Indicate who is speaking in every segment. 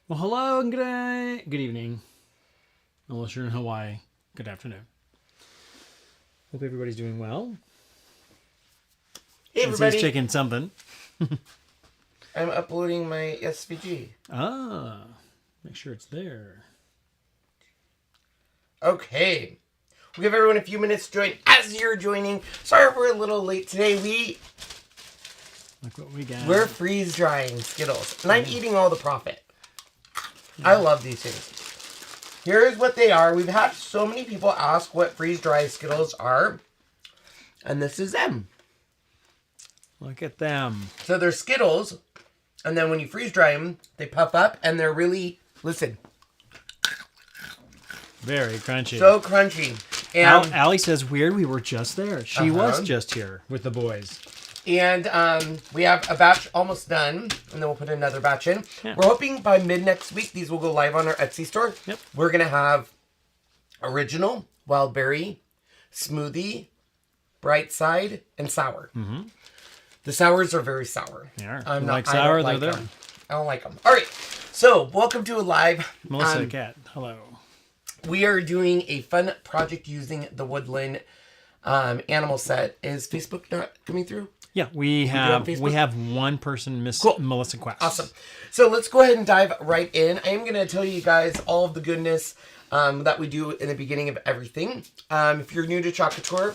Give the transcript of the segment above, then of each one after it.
Speaker 1: Well, hello and good evening. Unless you're in Hawaii, good afternoon. Hope everybody's doing well.
Speaker 2: Hey everybody,
Speaker 1: He's checking something.
Speaker 2: I'm uploading my SVG.
Speaker 1: Make sure it's there.
Speaker 2: Okay, we'll give everyone a few minutes to join as you're joining. Sorry if we're a little late today.
Speaker 1: Look what we got.
Speaker 2: We're freeze drying Skittles, and I'm eating all the profit. I love these things. Here's what they are. We've had so many people ask what freeze dry Skittles are, and this is them.
Speaker 1: Look at them.
Speaker 2: So they're Skittles, and then when you freeze dry them, they puff up, and they're really, listen,
Speaker 1: Very crunchy.
Speaker 2: so crunchy. And
Speaker 1: Allie says, weird, we were just there. She was just here with the boys.
Speaker 2: And we have a batch almost done, and then we'll put another batch in.
Speaker 1: Yeah.
Speaker 2: We're hoping by mid next week these will go live on our Etsy store.
Speaker 1: Yep.
Speaker 2: We're going to have original, wild berry, smoothie, bright side, and sour. Mm-hmm. The sours are very sour.
Speaker 1: They are.
Speaker 2: I'm
Speaker 1: You
Speaker 2: not,
Speaker 1: like
Speaker 2: I
Speaker 1: sour?
Speaker 2: don't like
Speaker 1: They're there.
Speaker 2: them. I don't like them. All right. So, welcome to a live.
Speaker 1: Melissa the cat. Hello.
Speaker 2: We are doing a fun project using the Woodland animal set. Is Facebook not coming through?
Speaker 1: Yeah, we have one person, Miss
Speaker 2: Cool.
Speaker 1: Melissa Quest.
Speaker 2: Awesome. So let's go ahead and dive right in. I am going to tell you guys all of the goodness that we do in the beginning of everything. If you're new to Couture,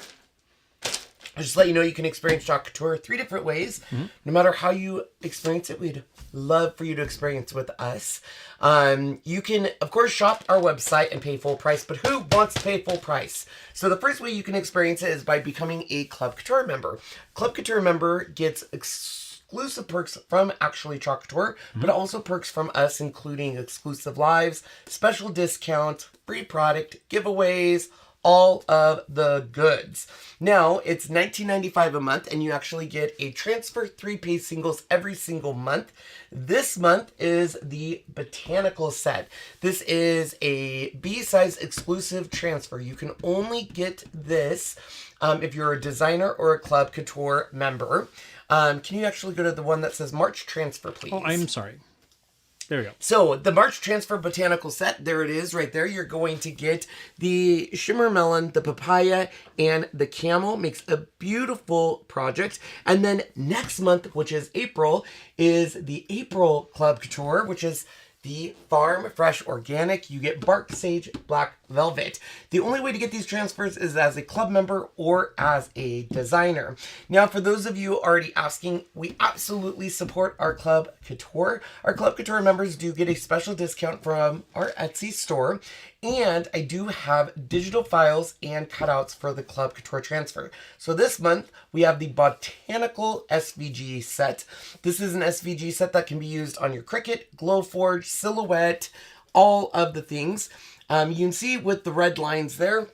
Speaker 2: I'll just let you know you can experience Couture 3 different ways. Mm-hmm. No matter how you experience it, we'd love for you to experience with us. You can, of course, shop our website and pay full price, but who wants to pay full price? So the first way you can experience it is by becoming a Club Couture member. Club Couture member gets exclusive perks from actually Couture, but also perks from us, including exclusive lives, special discount, free product, giveaways, all of the goods. Now, it's $19.95 a month, and you actually get a transfer 3-piece singles every single month. This month is the Botanical set. This is a B-size exclusive transfer. You can only get this if you're a designer or a Club Couture member. Can you actually go to the one that says March transfer, please?
Speaker 1: Oh, I'm sorry. There we go.
Speaker 2: So, the March Transfer Botanical set, there it is right there. You're going to get the Shimmer Melon, the Papaya, and the Camel. Makes a beautiful project. And then next month, which is April, is the April Club Couture, which is the Farm Fresh Organic. You get Bark Sage Black Velvet. The only way to get these transfers is as a club member or as a designer. Now, for those of you already asking, we absolutely support our Club Couture. Our Club Couture members do get a special discount from our Etsy store. And I do have digital files and cutouts for the Club Couture transfer. So this month, we have the Botanical SVG set. This is an SVG set that can be used on your Cricut, Glowforge, Silhouette, all of the things. You can see with the red lines there,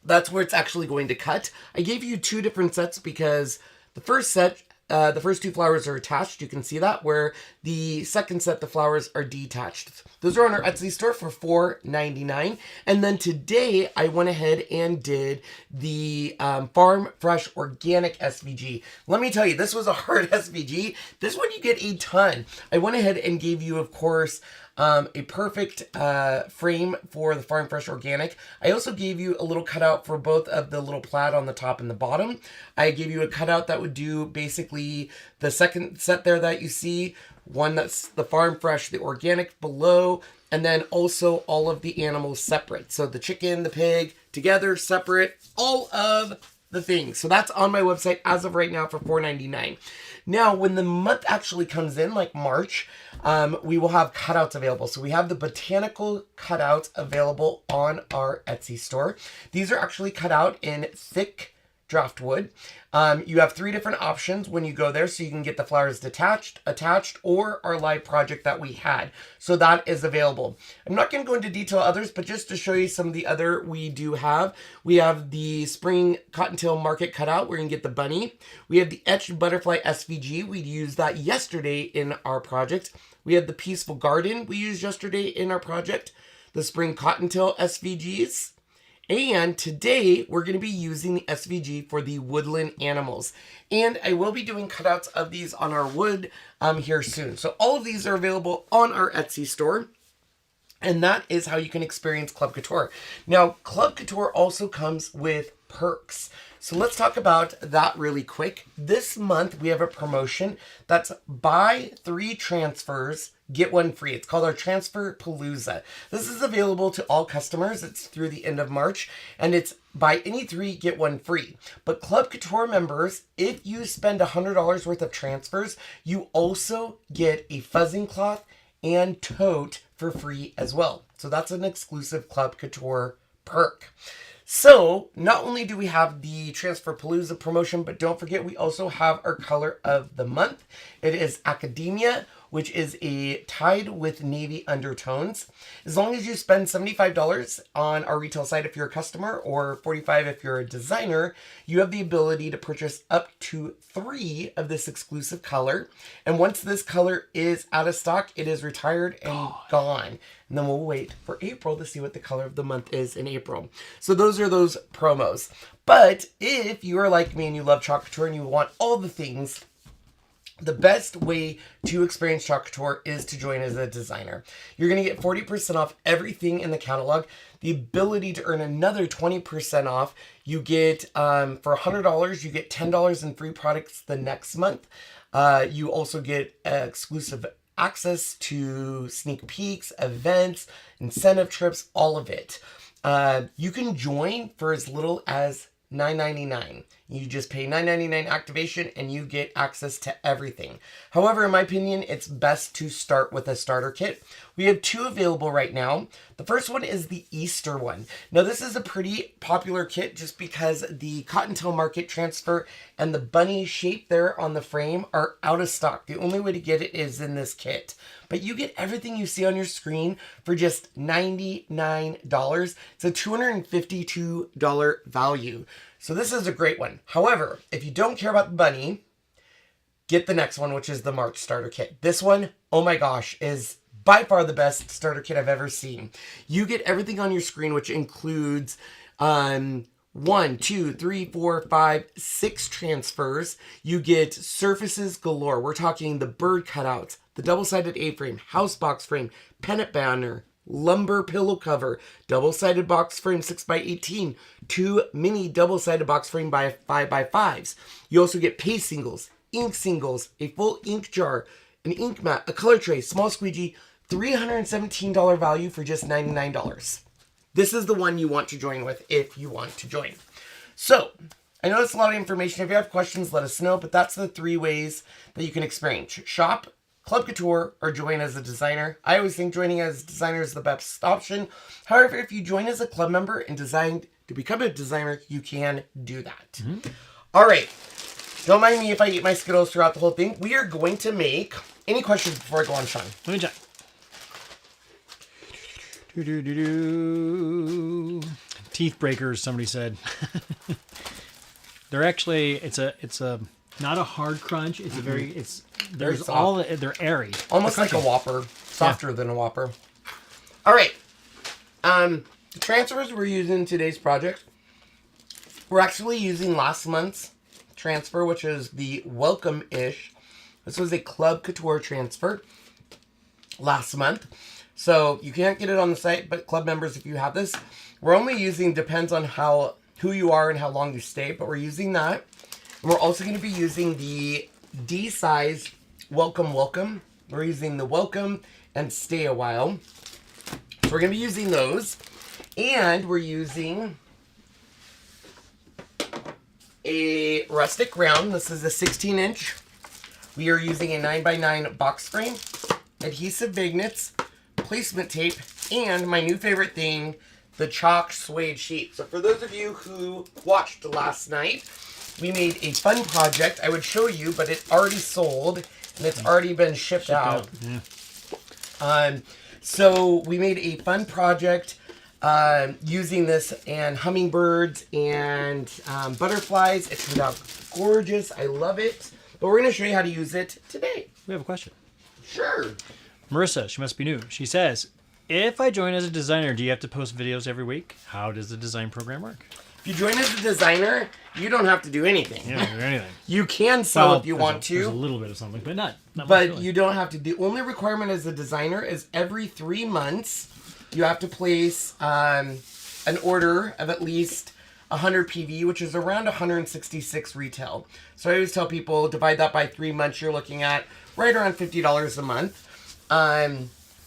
Speaker 2: that's where it's actually going to cut. I gave you 2 different sets because the first set, the first 2 flowers are attached. You can see that, where the second set, the flowers are detached. Those are on our Etsy store for $4.99. And then today, I went ahead and did the Farm Fresh Organic SVG. Let me tell you, this was a hard SVG. This one you get a ton. I went ahead and gave you, of course, a perfect frame for the Farm Fresh Organic. I also gave you a little cutout for both of the little plaid on the top and the bottom. I gave you a cutout that would do basically the second set there that you see. One that's the Farm Fresh, the Organic below, and then also all of the animals separate. So the chicken, the pig, together, separate, all of the things. So that's on my website as of right now for $4.99. Now, when the month actually comes in, like March, we will have cutouts available. So we have the Botanical cutouts available on our Etsy store. These are actually cut out in thick draft wood. You have 3 different options when you go there, so you can get the flowers detached, attached, or our live project that we had. So that is available. I'm not going to go into detail others, but just to show you some of the other we do have. We have the Spring Cottontail Market cutout where you can get the bunny. We have the Etched Butterfly SVG. We used that yesterday in our project. We had the Peaceful Garden we used yesterday in our project. The Spring Cottontail SVGs. And today we're going to be using the SVG for the Woodland animals. And I will be doing cutouts of these on our wood here soon. So all of these are available on our Etsy store. And that is how you can experience Club Couture. Now, Club Couture also comes with perks. So let's talk about that really quick. This month we have a promotion that's buy 3 transfers, get 1 free. It's called our Transfer Palooza. This is available to all customers. It's through the end of March, and it's buy any 3, get 1 free. But Club Couture members, if you spend $100 worth of transfers, you also get a fuzzing cloth and tote for free as well. So that's an exclusive Club Couture perk. So not only do we have the Transfer Palooza promotion, but don't forget we also have our color of the month. It is Academia, which is a tide with navy undertones. As long as you spend $75 on our retail site if you're a customer, or $45 if you're a designer, you have the ability to purchase up to 3 of this exclusive color. And once this color is out of stock, it is retired and gone. And then we'll wait for April to see what the color of the month is in April. So those are those promos. But if you are like me and you love Chalk Couture and you want all the things, the best way to experience Chalk Couture is to join as a designer. You're going to get 40% off everything in the catalog. The ability to earn another 20% off. You get, for $100, you get $10 in free products the next month. You also get exclusive access to sneak peeks, events, incentive trips, all of it. You can join for as little as $9.99. You just pay $9.99 activation and you get access to everything. However, in my opinion, it's best to start with a starter kit. We have 2 available right now. The first one is the Easter one. Now, this is a pretty popular kit just because the Cottontail Market transfer and the bunny shape there on the frame are out of stock. The only way to get it is in this kit. But you get everything you see on your screen for just $99. It's a $252 value. So this is a great one. However, if you don't care about the bunny, get the next one, which is the March starter kit. This one, oh my gosh, is by far the best starter kit I've ever seen. You get everything on your screen, which includes 1, 2, 3, 4, 5, 6 transfers. You get surfaces galore. We're talking the bird cutouts, the double-sided A-frame, house box frame, pennant banner, lumber pillow cover, double-sided box frame 6x18, 2 mini double-sided box frame by 5x5s. You also get paste singles, ink singles, a full ink jar, an ink mat, a color tray, small squeegee, $317 value for just $99. This is the one you want to join with if you want to join. So, I know it's a lot of information. If you have questions, let us know, but that's the 3 ways that you can experience. Shop, Club Couture, or join as a designer. I always think joining as a designer is the best option. However, if you join as a club member and decide to become a designer, you can do that. Mm-hmm. All right. Don't mind me if I eat my Skittles throughout the whole thing. We are going to make... Any questions before I go on, Sean?
Speaker 1: Let me check. Teeth breakers, somebody said. They're actually... It's a not a hard crunch. It's a very... There's
Speaker 2: soft.
Speaker 1: all... They're airy.
Speaker 2: Almost like a Whopper. Softer than a Whopper. All right. The transfers we're using in today's project, we're actually using last month's transfer, which is the Welcome-ish. This was a Club Couture transfer last month. So you can't get it on the site, but club members, if you have this, we're only using, depends on who you are and how long you stay, but we're using that. And we're also going to be using the D-size Welcome. We're using the Welcome and Stay a While. So we're going to be using those. And we're using a Rustic round. This is a 16-inch. We are using a 9x9 box frame, adhesive magnets, placement tape, and my new favorite thing, the chalk suede sheet. So for those of you who watched last night, we made a fun project. I would show you, but it already sold, and it's already been shipped out. Yeah. So we made a fun project using this and hummingbirds and butterflies. It turned out gorgeous. I love it. But we're going to show you how to use it today.
Speaker 1: We have a question.
Speaker 2: Sure.
Speaker 1: Marissa, she must be new. She says, If I join as a designer, do you have to post videos every week? How does the design program work?
Speaker 2: If you join as a designer, you don't have to do anything.
Speaker 1: You don't do anything.
Speaker 2: You can sell if you want
Speaker 1: There's a
Speaker 2: to.
Speaker 1: little bit of something, but not much,
Speaker 2: But
Speaker 1: really.
Speaker 2: you don't have to. The only requirement as a designer is every 3 months, you have to place an order of at least 100 PV, which is around 166 retail. So I always tell people, divide that by 3 months, you're looking at right around $50 a month.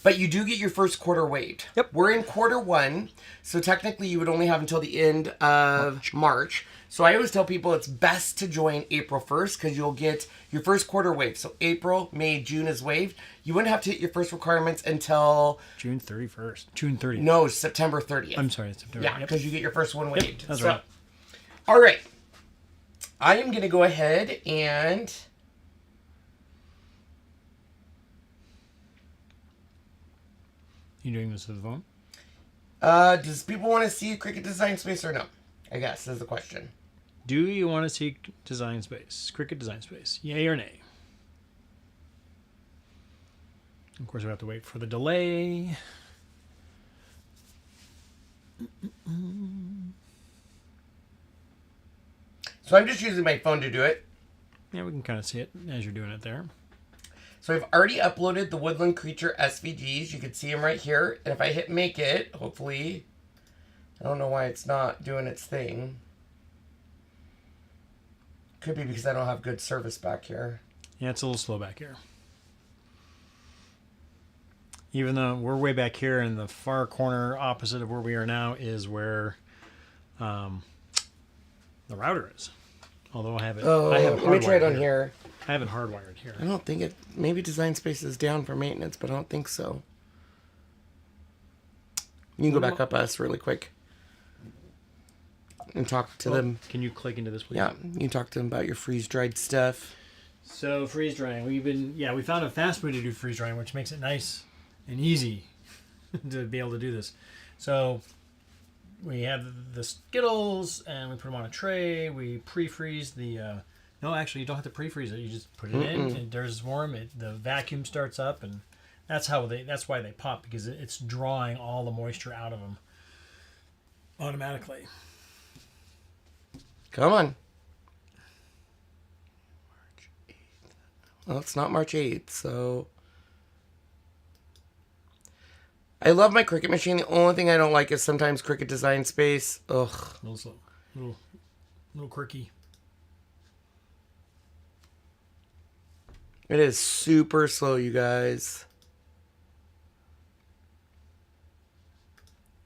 Speaker 2: But you do get your first quarter waived.
Speaker 1: Yep.
Speaker 2: We're in quarter 1, so technically you would only have until the end of March. So I always tell people it's best to join April 1st because you'll get your first quarter waived. So April, May, June is waived. You wouldn't have to hit your first requirements until...
Speaker 1: June 31st. June 30th.
Speaker 2: No, September 30th.
Speaker 1: I'm sorry, September.
Speaker 2: Yeah, because you get your first one waived.
Speaker 1: That's right.
Speaker 2: All right. I am going to go ahead and...
Speaker 1: You doing this with the phone?
Speaker 2: Does people want to see Cricut Design Space or no? I guess is the question.
Speaker 1: Do you want to see Design Space? Cricut Design Space. Yay or nay? Of course, we have to wait for the delay.
Speaker 2: So I'm just using my phone to do it.
Speaker 1: Yeah, we can kind of see it as you're doing it there.
Speaker 2: So I've already uploaded the Woodland Creature SVGs. You can see them right here. And if I hit make it, hopefully, I don't know why it's not doing its thing. Could be because I don't have good service back here.
Speaker 1: Yeah, it's a little slow back here. Even though we're way back here in the far corner opposite of where we are now is where the router is. Although I have it.
Speaker 2: Oh,
Speaker 1: I have it
Speaker 2: let me try it
Speaker 1: hardwired
Speaker 2: on here.
Speaker 1: I have it hardwired here.
Speaker 2: I don't think it... Maybe Design Space is down for maintenance, but I don't think so. You can go back up us really quick. And talk to them.
Speaker 1: Can you click into this, please?
Speaker 2: Yeah, you can talk to them about your freeze-dried stuff.
Speaker 1: So freeze drying. We found a fast way to do freeze drying, which makes it nice and easy to be able to do this. So we have the Skittles and we put them on a tray. We pre-freeze the... no, actually, you don't have to pre-freeze it. You just put it in, and there's warm. The vacuum starts up, and that's why they pop, because it's drawing all the moisture out of them automatically.
Speaker 2: Come on. March 8th. Well, it's not March 8th, so... I love my Cricut machine. The only thing I don't like is sometimes Cricut Design Space. Ugh.
Speaker 1: A little slow. A little quirky.
Speaker 2: It is super slow, you guys.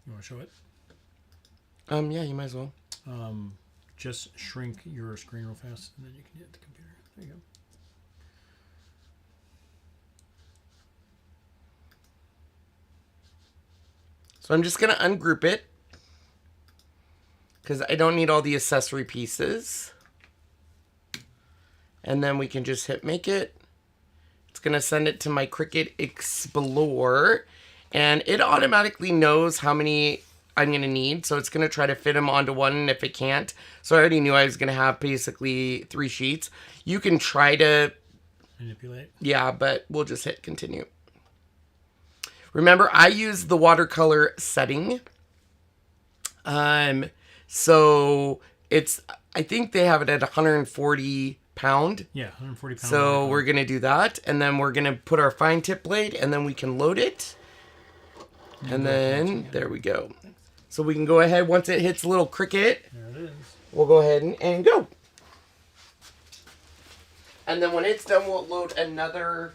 Speaker 1: You want to show it?
Speaker 2: Yeah, you might as well.
Speaker 1: Just shrink your screen real fast, and then you can hit the computer. There you go.
Speaker 2: So I'm just going to ungroup it, because I don't need all the accessory pieces. And then we can just hit make it. It's going to send it to my Cricut Explore, and it automatically knows how many I'm going to need. So it's going to try to fit them onto one, and if it can't. So I already knew I was going to have basically 3 sheets. You can try to
Speaker 1: Manipulate.
Speaker 2: Yeah, but we'll just hit continue. Remember, I use the watercolor setting. So it's, I think they have it at 140 pound.
Speaker 1: Yeah, 140 pounds.
Speaker 2: So we're going to do that. And then we're going to put our fine tip blade, and then we can load it. And then there we go. So we can go ahead, once it hits little Cricut,
Speaker 1: There it is.
Speaker 2: we'll go ahead and go. And then when it's done, we'll load another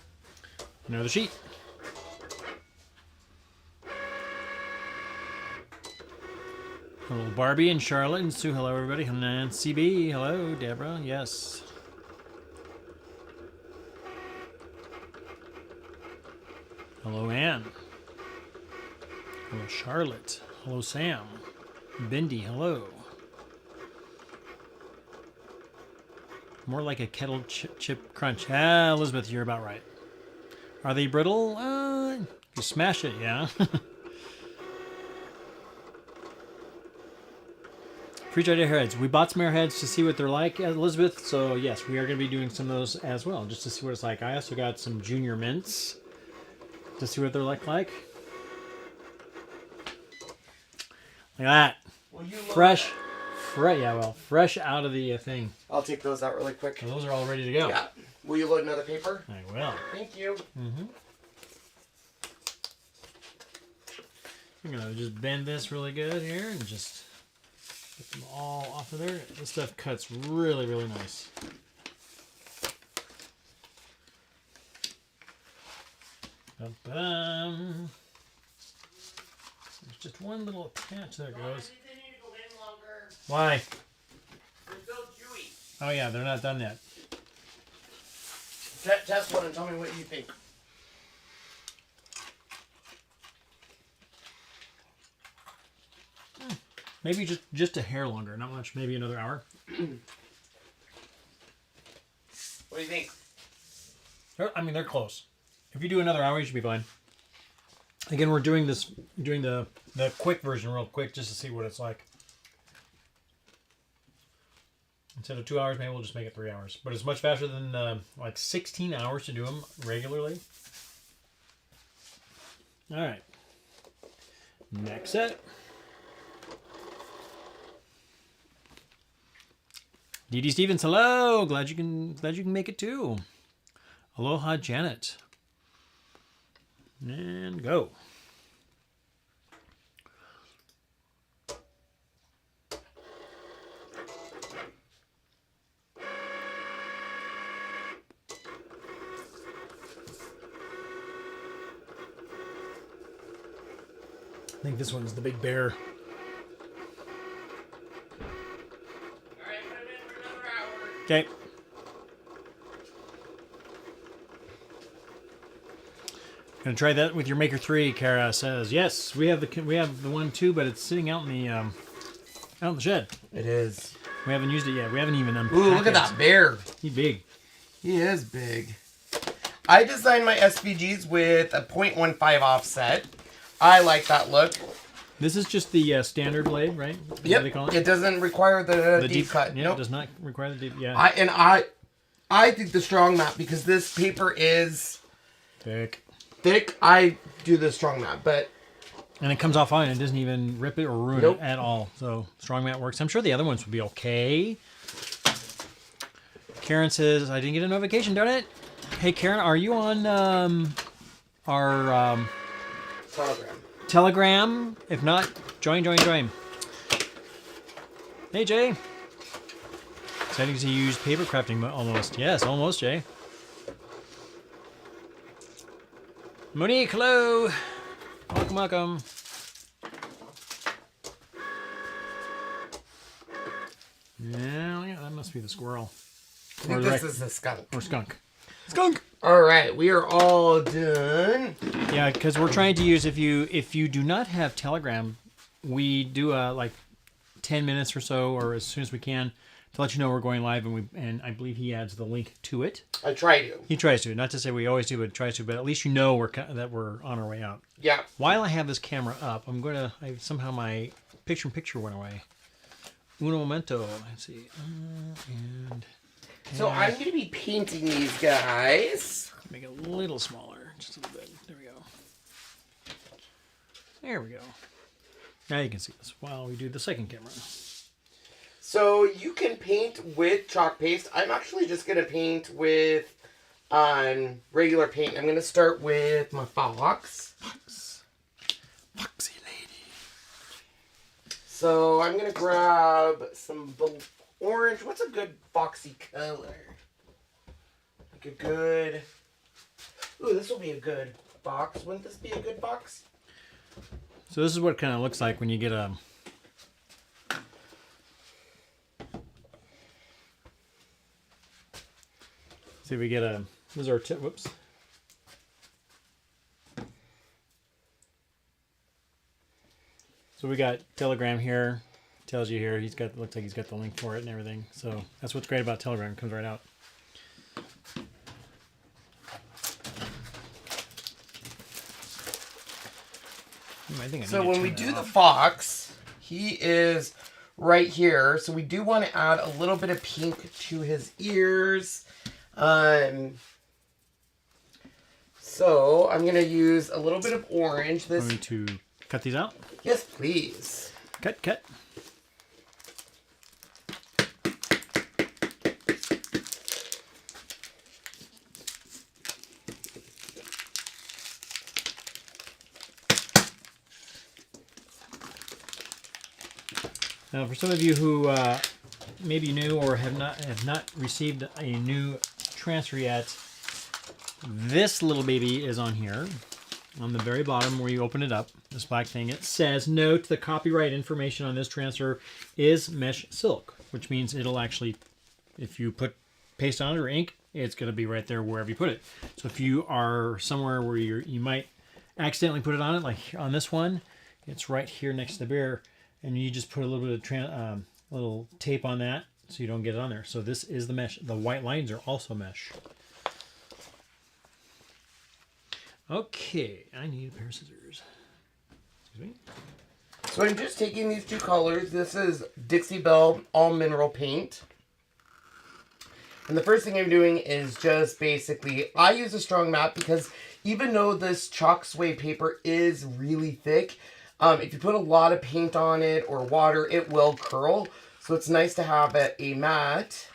Speaker 1: sheet. Hello, Barbie and Charlotte and Sue. Hello, everybody. Nancy B. Hello, Deborah. Yes. Hello, Ann. Hello, Charlotte. Hello, Sam. Bindi. Hello. More like a kettle chip crunch. Ah, Elizabeth, you're about right. Are they brittle? You smash it, yeah. Free dried airheads. We bought some airheads to see what they're like, Elizabeth. So yes, we are going to be doing some of those as well, just to see what it's like. I also got some junior mints to see what they're like. Look at that.
Speaker 2: Will you look
Speaker 1: Fresh. Fresh out of the thing.
Speaker 2: I'll take those out really quick.
Speaker 1: So those are all ready to go.
Speaker 2: Yeah. Will you load another paper?
Speaker 1: I will.
Speaker 2: Thank you.
Speaker 1: Mm-hmm. I'm going to just bend this really good here and just get them all off of there. This stuff cuts really, really nice. Ba-bam. There's just one little attach. There it goes. Why?
Speaker 2: They're so chewy.
Speaker 1: Oh yeah, they're not done yet.
Speaker 2: Test one and tell me what you think.
Speaker 1: Maybe just a hair longer, not much. Maybe another hour.
Speaker 2: What do you think?
Speaker 1: I mean, they're close. If you do another hour, you should be fine. Again, we're doing the quick version real quick just to see what it's like. Instead of 2 hours, maybe we'll just make it 3 hours. But it's much faster than like 16 hours to do them regularly. All right. Next set. Dee Dee Stevens, hello. Glad you can make it too. Aloha, Janet. And go. I think this one's the big bear.
Speaker 2: Alright, put them in for another hour.
Speaker 1: Okay. Gonna try that with your Maker 3, Kara says. Yes, we have the one too, but it's sitting out in the shed.
Speaker 2: It is.
Speaker 1: We haven't used it yet. We haven't even unpacked
Speaker 2: Ooh, look at that bear.
Speaker 1: He's big.
Speaker 2: He is big. I designed my SVGs with a 0.15 offset. I like that look.
Speaker 1: This is just the standard blade, right?
Speaker 2: Yep.
Speaker 1: They call it?
Speaker 2: It doesn't require the deep cut.
Speaker 1: Yeah,
Speaker 2: Nope.
Speaker 1: it does not require the deep. Yeah.
Speaker 2: I think the strong mat, because this paper is
Speaker 1: Thick.
Speaker 2: thick. I do the strong mat, but
Speaker 1: And it comes off fine. It doesn't even rip it or ruin
Speaker 2: Nope.
Speaker 1: it at all. So strong mat works. I'm sure the other ones would be okay. Karen says, I didn't get a notification, darn it. Hey, Karen, are you on our Telegram? If not, join. Hey, Jay. Exciting to use paper crafting almost. Yes, almost, Jay. Monique, hello. Welcome. Yeah, that must be the squirrel.
Speaker 2: I think this is the skunk.
Speaker 1: Or skunk. Skunk!
Speaker 2: All right, we are all done.
Speaker 1: Yeah, because we're trying to use, if you do not have Telegram, we do like 10 minutes or so, or as soon as we can, to let you know we're going live, and I believe he adds the link to it.
Speaker 2: I try to.
Speaker 1: He tries to. Not to say we always do, but he tries to. But at least you know that we're on our way out.
Speaker 2: Yeah.
Speaker 1: While I have this camera up, somehow my picture went away. Uno momento. Let's see.
Speaker 2: So I'm going to be painting these guys.
Speaker 1: Make it a little smaller, just a little bit. There we go. There we go. Now you can see this while we do the second camera.
Speaker 2: So you can paint with chalk paste. I'm actually just going to paint with regular paint. I'm going to start with my fox.
Speaker 1: Foxy lady.
Speaker 2: So I'm going to grab some orange. What's a good foxy color? Like a good... Ooh, this will be a good box. Wouldn't this be a good box?
Speaker 1: So this is what it kind of looks like when you get a... See if we get a... This is our tip. Whoops. So we got Telegram here. Tells you here. Looks like he's got the link for it and everything. So that's what's great about Telegram. It comes right out.
Speaker 2: So when we do the fox, he is right here. So we do want to add a little bit of pink to his ears. So I'm going to use a little bit of orange.
Speaker 1: Want me to cut these out?
Speaker 2: Yes, please.
Speaker 1: Cut, cut. Now, for some of you who maybe new or have not received a new transfer yet, this little baby is on here, on the very bottom where you open it up. This black thing. It says, "Note: the copyright information on this transfer is mesh silk," which means it'll actually, if you put paste on it or ink, it's going to be right there wherever you put it. So if you are somewhere where you might accidentally put it on it, like on this one, it's right here next to the beer. And you just put a little bit of little tape on that so you don't get it on there. So this is the mesh. The white lines are also mesh. Okay, I need a pair of scissors. Excuse me.
Speaker 2: So I'm just taking these two colors. This is Dixie Belle All Mineral Paint. And the first thing I'm doing is just basically, I use a strong matte because even though this chalk suede paper is really thick, if you put a lot of paint on it or water, it will curl. So it's nice to have a matte.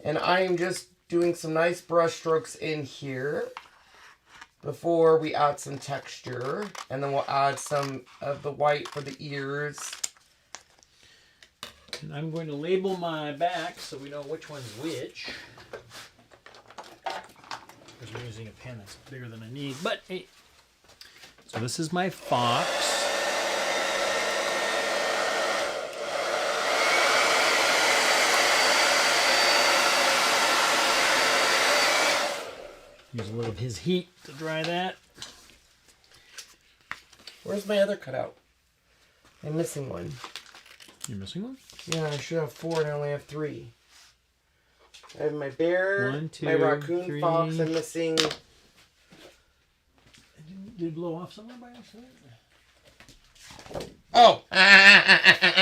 Speaker 2: And I'm just doing some nice brush strokes in here before we add some texture. And then we'll add some of the white for the ears.
Speaker 1: And I'm going to label my back so we know which one's which. Because I'm using a pen that's bigger than I need. But hey. So this is my fox. Use a little of his heat to dry that.
Speaker 2: Where's my other cutout? I'm missing one.
Speaker 1: You're missing one?
Speaker 2: Yeah, I should have 4 and I only have 3. I have my bear,
Speaker 1: 1, 2,
Speaker 2: my raccoon,
Speaker 1: 3.
Speaker 2: fox. I'm missing...
Speaker 1: Did it blow off somewhere by accident?
Speaker 2: Oh!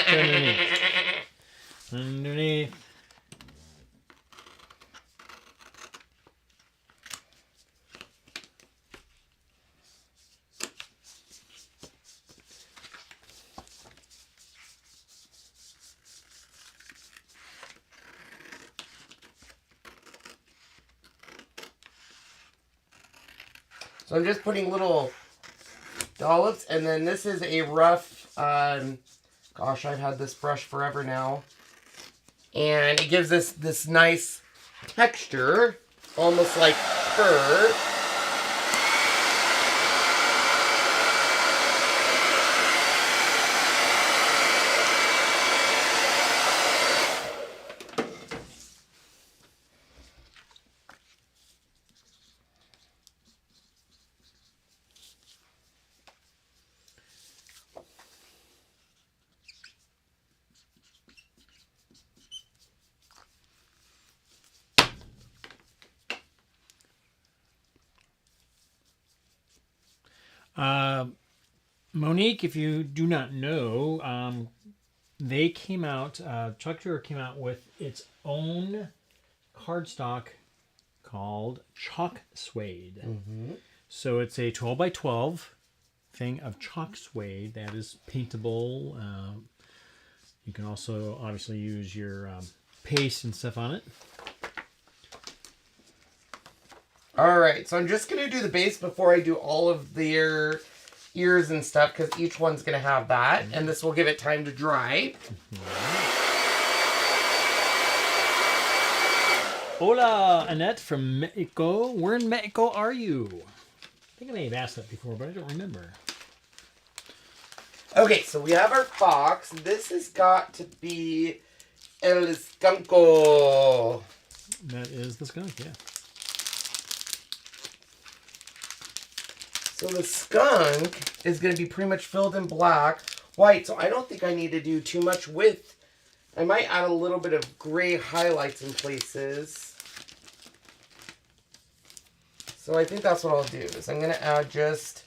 Speaker 1: Underneath. Underneath.
Speaker 2: So I'm just putting little dollops, and then this is a rough, gosh, I've had this brush forever now. And it gives us this nice texture, almost like fur.
Speaker 1: Monique, if you do not know, they came out, Couture came out with its own cardstock called chalk suede.
Speaker 2: Mm-hmm.
Speaker 1: So it's a 12 by 12 thing of chalk suede that is paintable. You can also obviously use your paste and stuff on it.
Speaker 2: All right, so I'm just going to do the base before I do all of their ears and stuff, because each one's going to have that, and this will give it time to dry.
Speaker 1: Hola, Annette from Mexico. Where in Mexico are you? I think I may have asked that before, but I don't remember.
Speaker 2: Okay, so we have our fox. This has got to be El Skunko.
Speaker 1: That is the skunk, yeah.
Speaker 2: So the skunk is going to be pretty much filled in black, white, so I don't think I need to do too much with. I might add a little bit of gray highlights in places. So I think that's what I'll do, is I'm going to add just...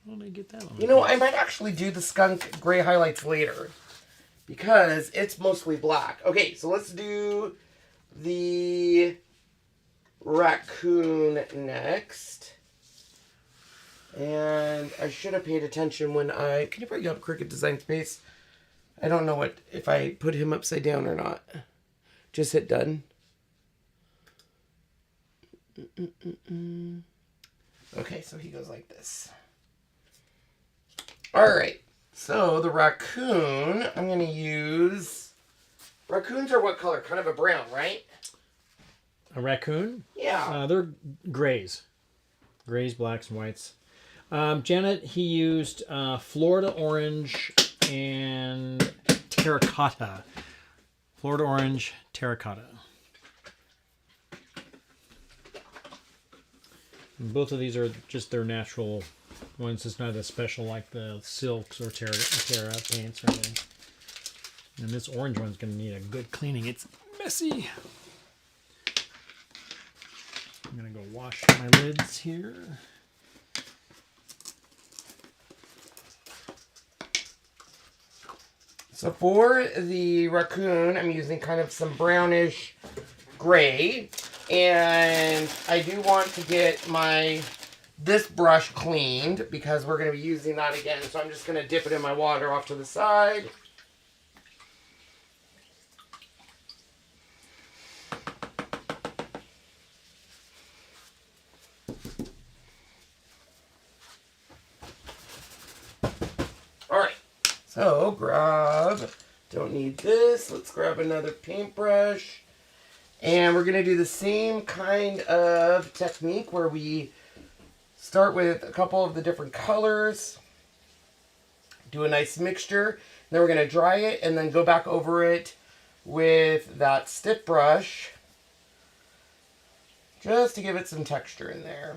Speaker 1: How did I get that on?
Speaker 2: You know, I might actually do the skunk gray highlights later, because it's mostly black. Okay, so let's do the raccoon next. And I should have paid attention when I... Can you bring up Cricut Design Space? I don't know if I put him upside down or not. Just hit done. Okay, so he goes like this. Alright, so the raccoon, I'm going to use... Raccoons are what color? Kind of a brown, right?
Speaker 1: A raccoon?
Speaker 2: Yeah.
Speaker 1: They're grays. Grays, blacks, and whites. Janet, he used Florida orange and terracotta. Florida orange, terracotta. And both of these are just their natural ones. It's not as special like the silks or terra paints or anything. And this orange one's going to need a good cleaning. It's messy. I'm going to go wash my lids here.
Speaker 2: So for the raccoon, I'm using kind of some brownish gray. And I do want to get this brush cleaned because we're going to be using that again. So I'm just going to dip it in my water off to the side. Alright, so don't need this. Let's grab another paintbrush. And we're going to do the same kind of technique where we start with a couple of the different colors, do a nice mixture, then we're going to dry it and then go back over it with that stiff brush just to give it some texture in there.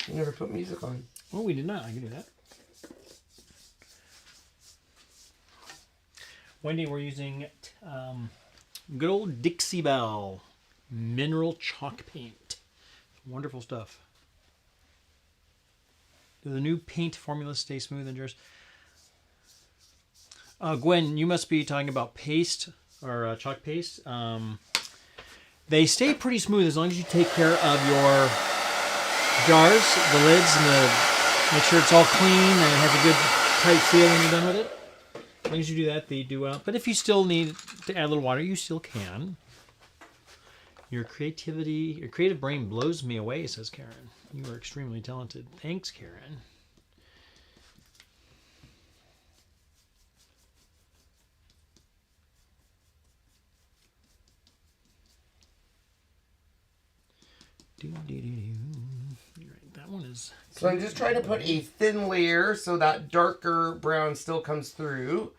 Speaker 2: You never put music on.
Speaker 1: Oh, we did not. I can do that. Wendy, we're using good old Dixie Belle mineral chalk paint. Wonderful stuff. Do the new paint formulas stay smooth and yours? Gwen, you must be talking about paste or chalk paste. They stay pretty smooth as long as you take care of your jars, the lids, and make sure it's all clean and it has a good tight seal when you're done with it. As long as you do that, they do well. But if you still need to add a little water, you still can. Your creative brain blows me away, says Karen. You are extremely talented. Thanks, Karen. Right, that one is...
Speaker 2: So I'm just trying to put a thin layer so that darker brown still comes through.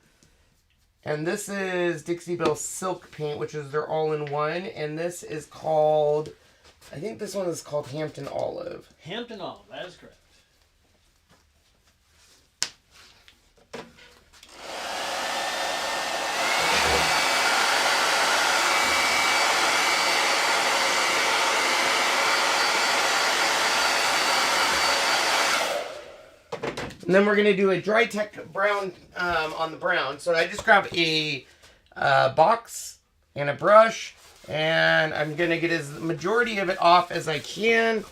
Speaker 2: And this is Dixie Belle Silk Paint, which is their all-in-one. And this is called, I think this one is called Hampton Olive.
Speaker 1: Hampton Olive, that is correct.
Speaker 2: And then we're going to do a dry tech brown on the brown. So I just grabbed a box and a brush. And I'm going to get as majority of it off as I can.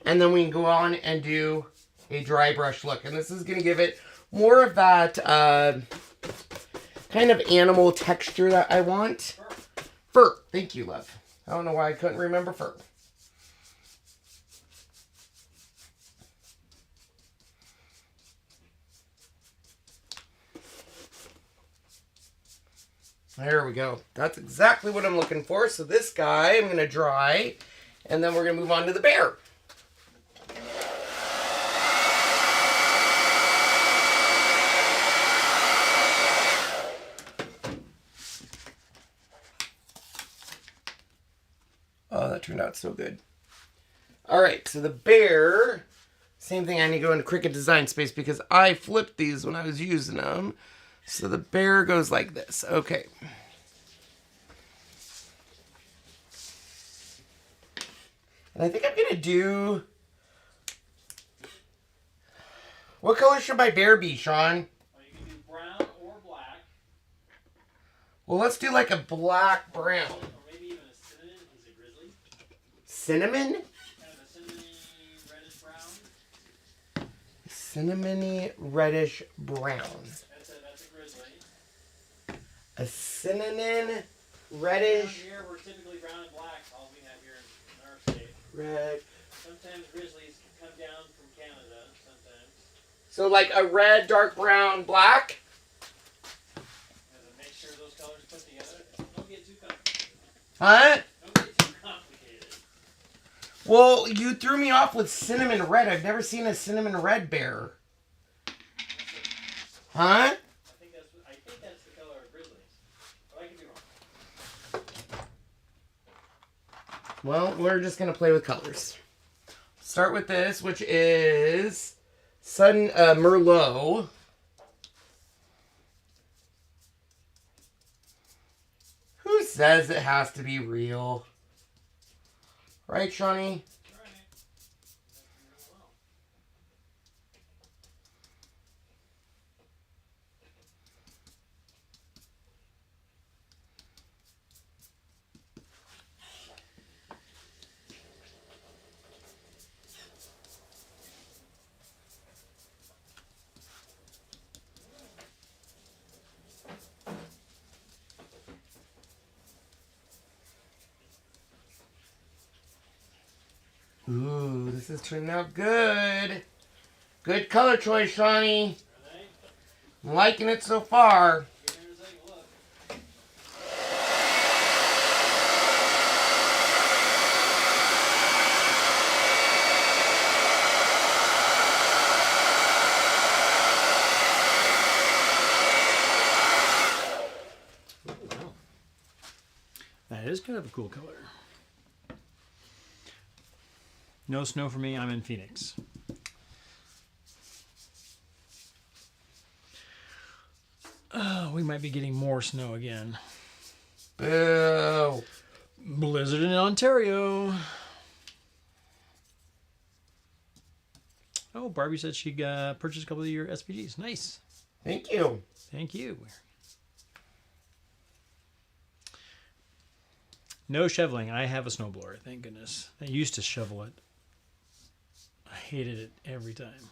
Speaker 2: And then we can go on and do a dry brush look. And this is going to give it more of that kind of animal texture that I want. Fur. Thank you, love. I don't know why I couldn't remember fur. There we go. That's exactly what I'm looking for. So this guy I'm going to dry, and then we're going to move on to the bear. turned out so good. All right, so the bear, same thing. I need to go into Cricut Design Space because I flipped these when I was using them. So the bear goes like this. Okay. And I think I'm going to do... What color should my bear be, Sean?
Speaker 1: Well, you can do brown or black.
Speaker 2: Well, let's do like a black brown.
Speaker 1: Or maybe even a cinnamon. Is it grizzly?
Speaker 2: Cinnamon?
Speaker 1: Kind of a cinnamony reddish brown.
Speaker 2: Cinnamony reddish brown.
Speaker 1: That's a grizzly.
Speaker 2: A cinnamon
Speaker 1: Down
Speaker 2: reddish
Speaker 1: here, we're typically brown and black. All we have here in our state.
Speaker 2: red.
Speaker 1: Sometimes grizzlies can come down from Canada. Sometimes.
Speaker 2: So like a red, dark brown, black.
Speaker 1: As a mixture of those colors put together. Don't get too complicated.
Speaker 2: Huh?
Speaker 1: Don't get too complicated.
Speaker 2: Well, you threw me off with cinnamon red. I've never seen a cinnamon red bear. Huh?
Speaker 1: I think that's the color of grizzlies. But I could be wrong.
Speaker 2: Well, we're just going to play with colors. Start with this, which is Sun Merlot. Who says it has to be real? Right, Shawnee? Ooh, this is turning out good. Good color choice, Shawnee. I'm liking it so far.
Speaker 1: That is kind of a cool color. No snow for me. I'm in Phoenix. We might be getting more snow again.
Speaker 2: Boo.
Speaker 1: Blizzard in Ontario. Oh, Barbie said she purchased a couple of your SPGs. Nice.
Speaker 2: Thank you.
Speaker 1: Thank you. No shoveling. I have a snowblower. Thank goodness. I used to shovel it. I hated it every time.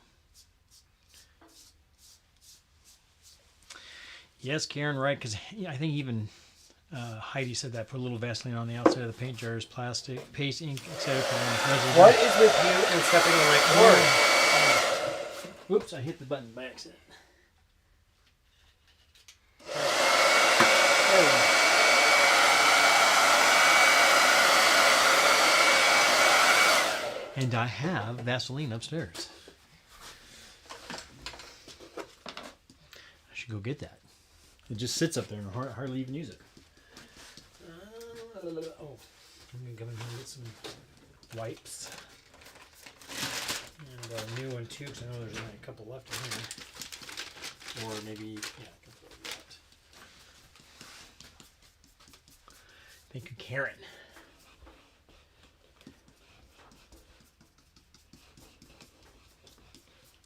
Speaker 1: Yes, Karen, right? Because I think even Heidi said that. Put a little Vaseline on the outside of the paint jars, plastic, paste, ink, etc.
Speaker 2: What is with you and stepping on my cord?
Speaker 1: Whoops! I hit the button by accident. And I have Vaseline upstairs. I should go get that. It just sits up there and hardly even use it. Oh, I'm going to come in here and get some wipes. And a new one too, because I know there's only a couple left in here. Or maybe, yeah, a couple left. Thank you, Karen.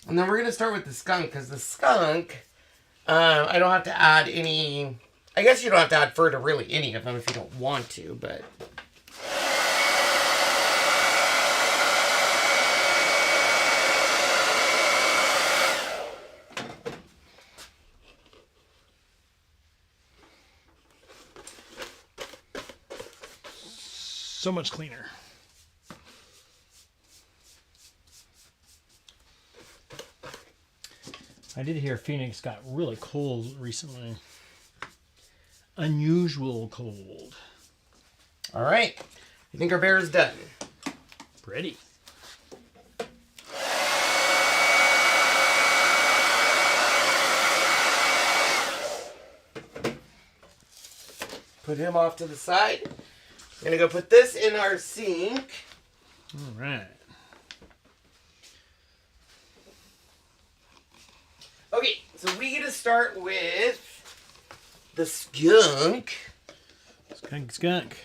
Speaker 2: And then we're going to start with the skunk, because the skunk, I don't have to add any... I guess you don't have to add fur to really any of them if you don't want to, but...
Speaker 1: So much cleaner. I did hear Phoenix got really cold recently. Unusual cold.
Speaker 2: All right. I think our bear is done.
Speaker 1: Pretty.
Speaker 2: Put him off to the side. I'm going to go put this in our sink.
Speaker 1: All right.
Speaker 2: Okay, so we get to start with the skunk.
Speaker 1: Skunk.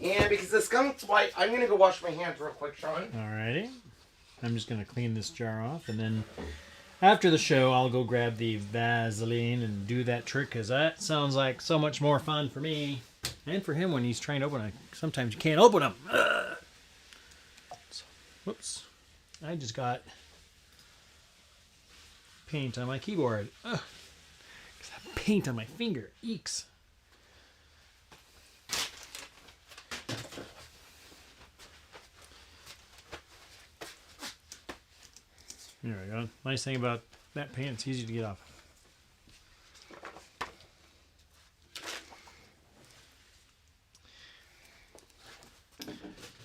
Speaker 2: And because the skunk's white, I'm going to go wash my hands real quick, Sean.
Speaker 1: Alrighty. I'm just going to clean this jar off, and then after the show, I'll go grab the Vaseline and do that trick, because that sounds like so much more fun for me and for him when he's trying to open it. Sometimes you can't open them. So, whoops. I just got paint on my keyboard. Ugh. 'Cause I have paint on my finger. Eeks. There we go. Nice thing about that paint, it's easy to get off.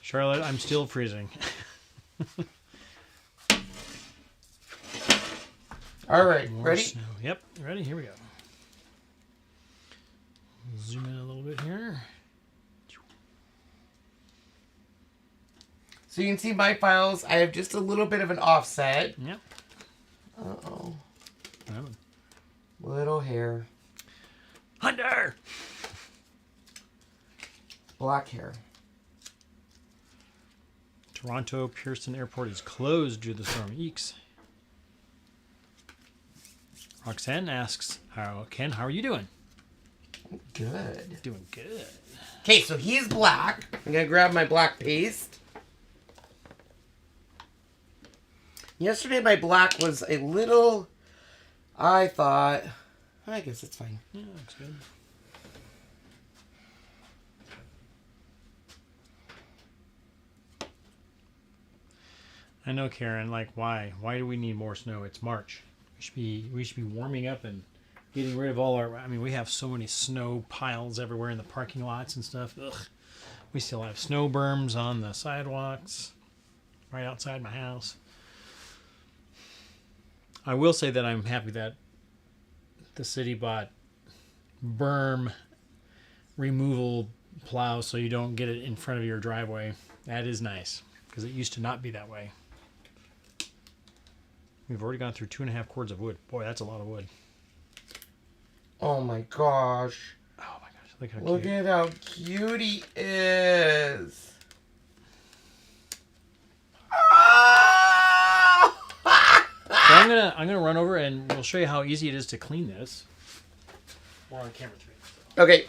Speaker 1: Charlotte, I'm still freezing.
Speaker 2: All right,
Speaker 1: More
Speaker 2: ready?
Speaker 1: snow. Yep, ready? Here we go. Zoom in a little bit here.
Speaker 2: So you can see my files. I have just a little bit of an offset.
Speaker 1: Yep.
Speaker 2: Uh-oh.
Speaker 1: That one.
Speaker 2: Little hair.
Speaker 1: Hunter!
Speaker 2: Black hair.
Speaker 1: Toronto Pearson Airport is closed due to the storm. Eeks. Roxanne asks, Ken, how are you doing?
Speaker 2: Good.
Speaker 1: Doing good.
Speaker 2: Okay, so he's black. I'm going to grab my black paste. Yesterday my black was a little, I thought, I guess it's fine.
Speaker 1: Yeah, looks good. I know, Karen, like, why? Why do we need more snow? It's March. We should be warming up and getting rid of all our, I mean, we have so many snow piles everywhere in the parking lots and stuff. Ugh. We still have snow berms on the sidewalks right outside my house. I will say that I'm happy that the city bought berm removal plows so you don't get it in front of your driveway. That is nice, because it used to not be that way. We've already gone through 2.5 cords of wood. Boy, that's a lot of wood.
Speaker 2: Oh my gosh.
Speaker 1: Oh my gosh, look how
Speaker 2: Look
Speaker 1: cute.
Speaker 2: at how cute he is.
Speaker 1: So I'm gonna run over and we'll show you how easy it is to clean this. We're on camera 3. So.
Speaker 2: Okay.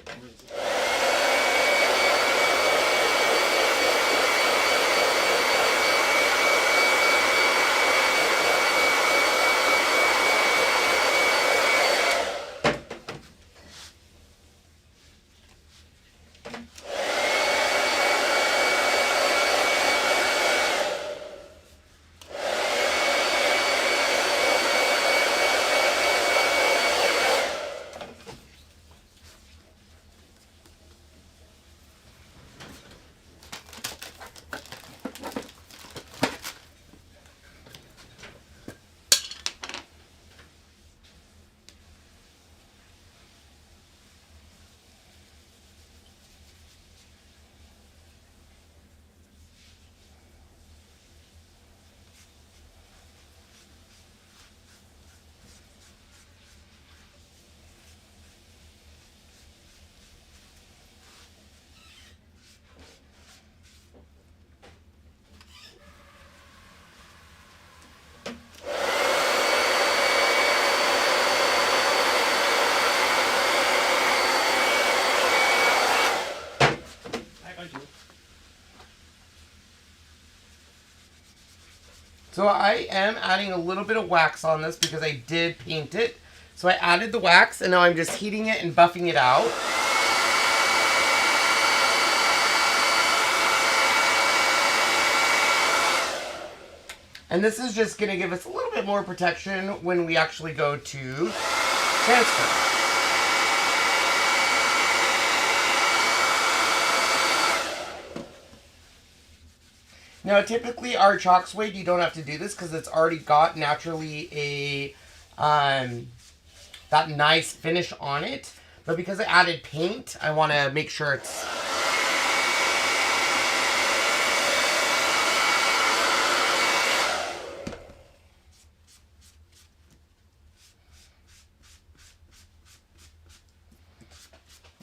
Speaker 2: So I am adding a little bit of wax on this because I did paint it. So I added the wax and now I'm just heating it and buffing it out. And this is just going to give us a little bit more protection when we actually go to transfer. Now, typically our chalk suede, you don't have to do this because it's already got naturally a that nice finish on it. But because I added paint, I want to make sure it's...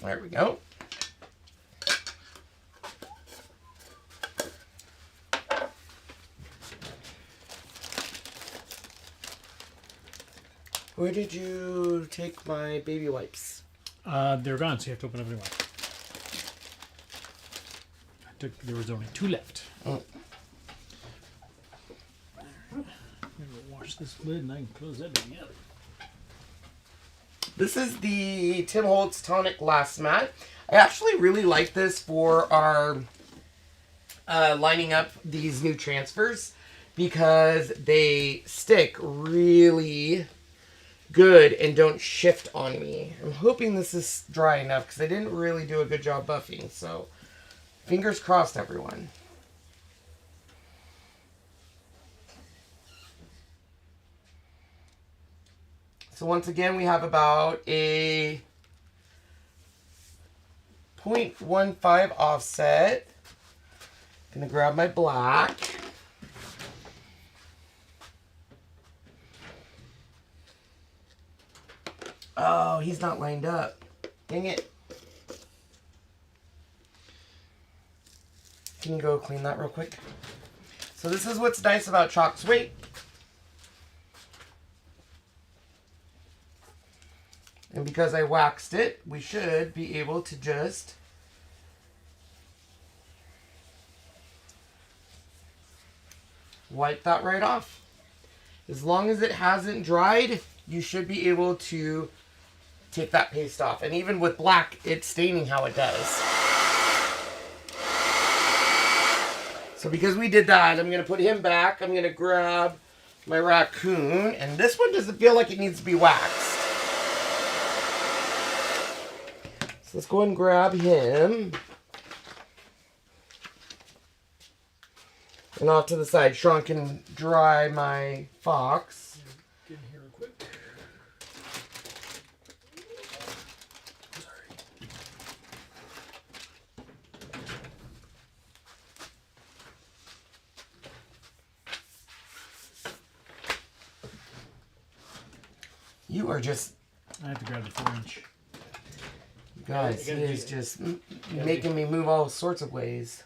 Speaker 2: There we go. Where did you take my baby wipes?
Speaker 1: They're gone, so you have to open up a new one. There was only 2 left.
Speaker 2: Oh.
Speaker 1: I'm gonna wash this lid and I can close that baby up.
Speaker 2: This is the Tim Holtz Tonic Glass Mat. I actually really like this for our lining up these new transfers because they stick really good and don't shift on me. I'm hoping this is dry enough because I didn't really do a good job buffing. So fingers crossed, everyone. So once again, we have about a 0.15 offset. Gonna grab my black. Oh, he's not lined up. Dang it. Can you go clean that real quick? So this is what's nice about chalk suede. And because I waxed it, we should be able to just wipe that right off. As long as it hasn't dried, you should be able to take that paste off. And even with black, it's staining how it does. So because we did that, I'm going to put him back. I'm going to grab my raccoon. And this one doesn't feel like it needs to be waxed. So let's go ahead and grab him. And off to the side, Sean can dry my fox.
Speaker 1: Get in here real quick.
Speaker 2: You are just...
Speaker 1: I have to grab the 4-inch.
Speaker 2: Guys, he is just making me move all sorts of ways.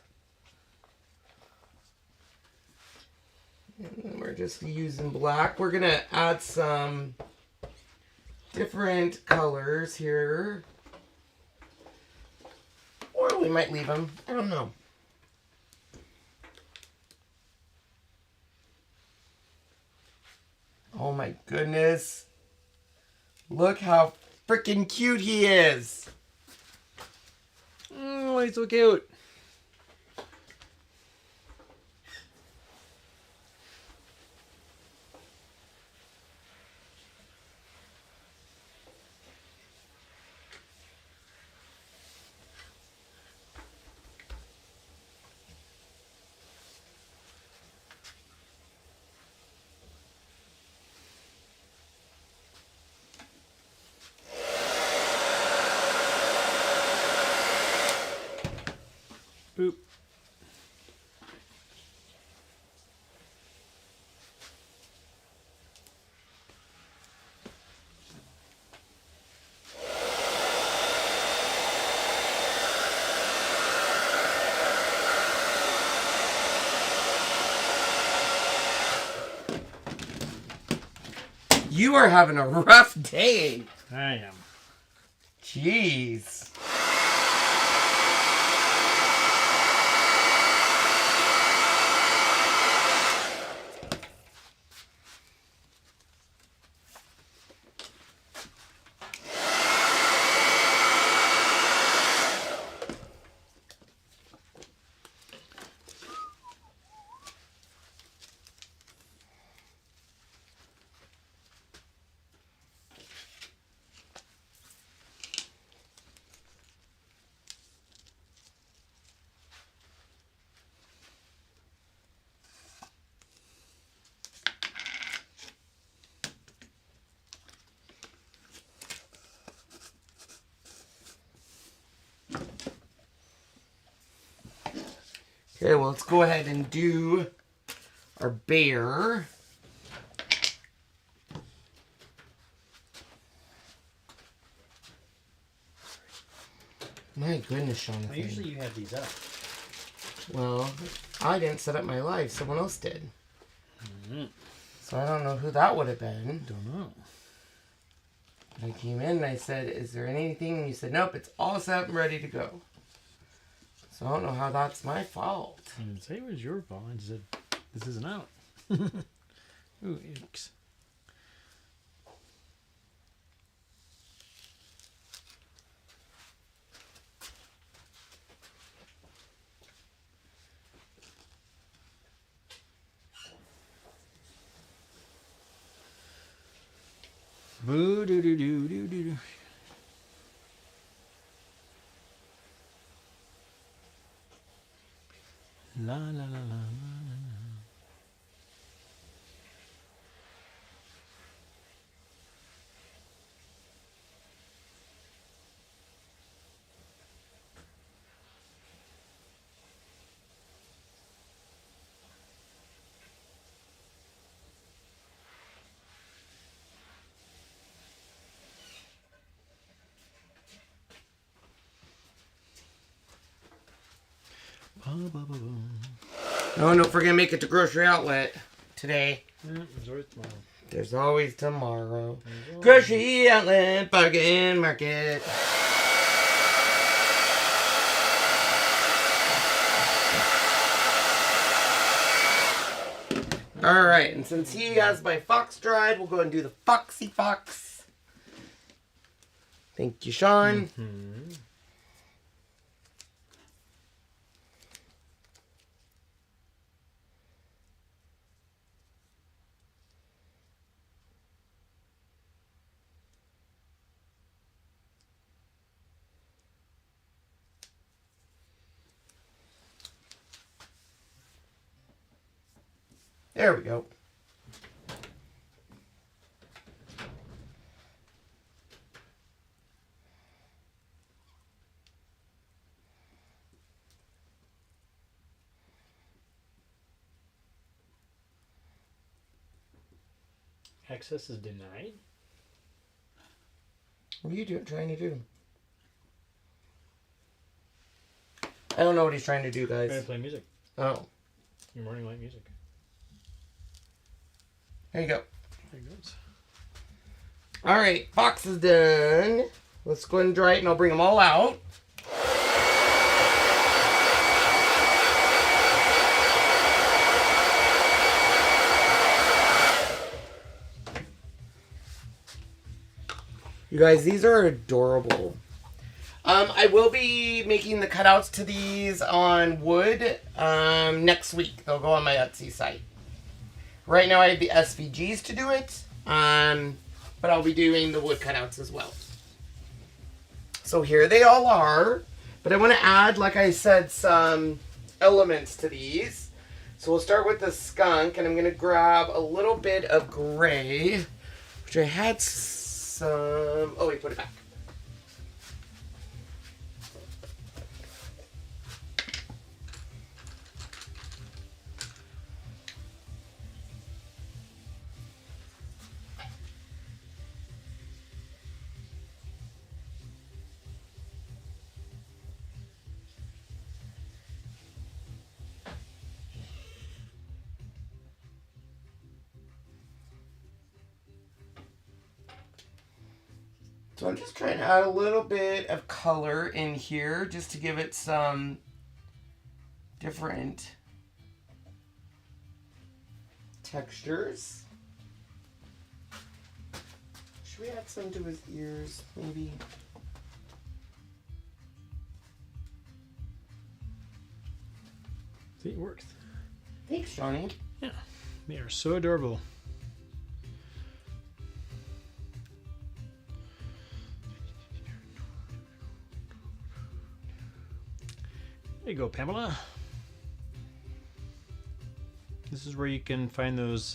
Speaker 2: And we're just using black. We're going to add some different colors here. Or we might leave them. I don't know. Oh my goodness. Look how freaking cute he is.
Speaker 1: Oh, he's so cute. Boop.
Speaker 2: You are having a rough day.
Speaker 1: I am.
Speaker 2: Jeez. Okay, well, let's go ahead and do our bear. My goodness, Jonathan.
Speaker 1: Usually you have these up.
Speaker 2: Well, I didn't set up my live. Someone else did.
Speaker 1: Mm-hmm.
Speaker 2: So I don't know who that would have been.
Speaker 1: Don't know.
Speaker 2: I came in and I said, is there anything? And you said, nope, it's all set up and ready to go. So I don't know how that's my fault.
Speaker 1: I didn't say it was your fault. I just said, this isn't out. Ooh, yikes. Boo doo doo doo doo doo doo. La la la la la la.
Speaker 2: Oh, don't forget to make it to Grocery Outlet today.
Speaker 1: Yeah, there's always tomorrow.
Speaker 2: There's always tomorrow. Grocery Outlet, bargain market. Alright, and since he has my fox dried, we'll go and do the Foxy Fox. Thank you, Sean.
Speaker 1: Mm-hmm.
Speaker 2: There we go.
Speaker 1: Access is denied.
Speaker 2: What are you trying to do? I don't know what he's trying to do,
Speaker 1: Trying
Speaker 2: guys.
Speaker 1: to play music.
Speaker 2: Oh,
Speaker 1: Your morning light music.
Speaker 2: there you go.
Speaker 1: There it goes.
Speaker 2: All right, fox is done. Let's go ahead and dry it, and I'll bring them all out. You guys, these are adorable. I will be making the cutouts to these on wood next week. They'll go on my Etsy site. Right now I have the SVGs to do it, but I'll be doing the wood cutouts as well. So here they all are, but I want to add, like I said, some elements to these. So we'll start with the skunk, and I'm going to grab a little bit of gray, which I had some... Oh, wait, put it back. So I'm just trying to add a little bit of color in here just to give it some different textures. Should we add some to his ears, maybe?
Speaker 1: See, it works.
Speaker 2: Thanks, Johnny.
Speaker 1: Yeah, they are so adorable. There you go, Pamela. This is where you can find those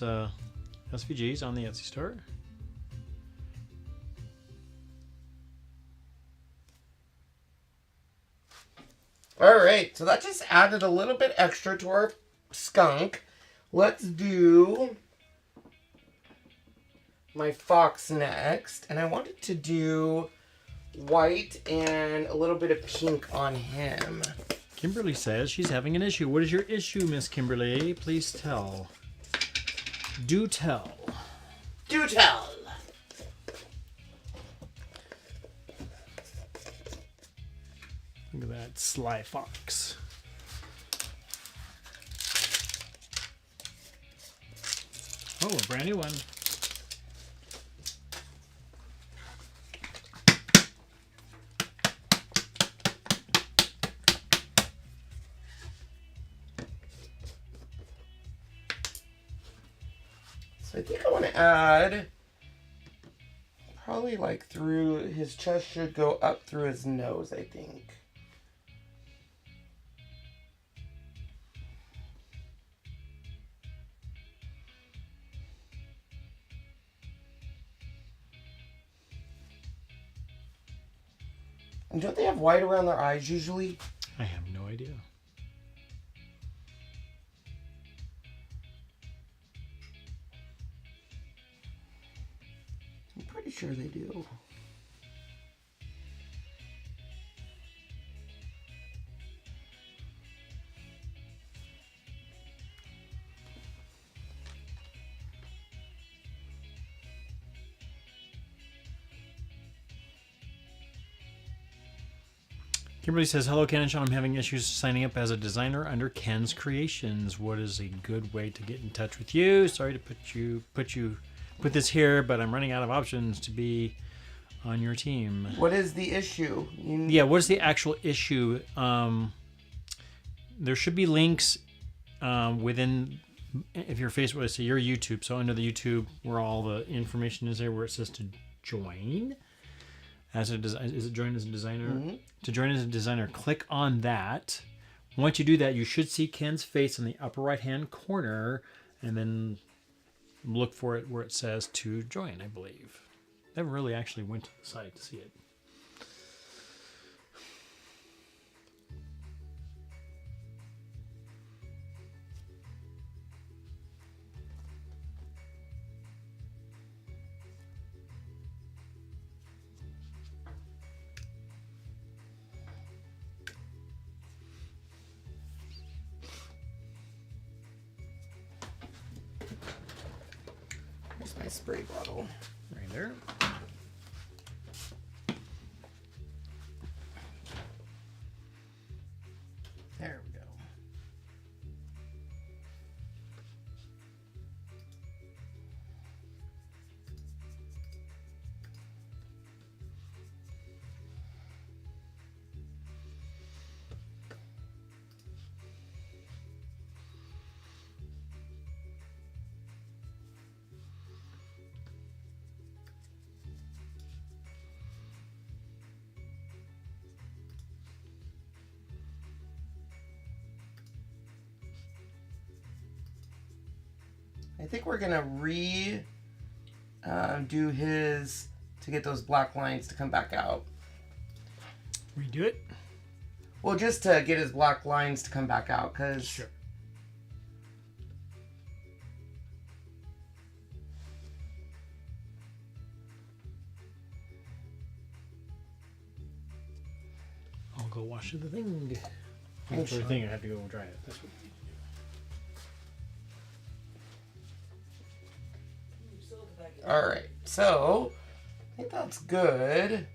Speaker 1: SVGs on the Etsy store.
Speaker 2: All right, so that just added a little bit extra to our skunk. Let's do my fox next. And I wanted to do white and a little bit of pink on him.
Speaker 1: Kimberly says she's having an issue. What is your issue, Miss Kimberly? Please tell. Do tell.
Speaker 2: Do tell.
Speaker 1: Look at that sly fox. Oh, a brand new one.
Speaker 2: So I think I want to add probably like through his chest, should go up through his nose, I think. And don't they have white around their eyes usually?
Speaker 1: I have no idea.
Speaker 2: I'm pretty sure they do.
Speaker 1: Kimberly says, "Hello, Ken and Sean. I'm having issues signing up as a designer under Ken's Creations. What is a good way to get in touch with you? Sorry to put this here, but I'm running out of options to be on your team."
Speaker 2: What is the issue?
Speaker 1: Yeah, what is the actual issue? There should be links within, if you're Facebook, let's say your YouTube. So under the YouTube, where all the information is there, where it says to join. Is it join as a designer? Mm-hmm. To join as a designer, click on that. Once you do that, you should see Ken's face in the upper right hand corner, and then look for it where it says to join, I believe. Never really actually went to the site to see it.
Speaker 2: My spray bottle.
Speaker 1: Right there.
Speaker 2: There we go. I think we're gonna do his to get those black lines to come back out.
Speaker 1: Redo it?
Speaker 2: Well, just to get his black lines to come back out, because
Speaker 1: sure. I'll go wash the thing. The thing, I have to go dry it. That's what we need to do.
Speaker 2: All right, so I think that's good.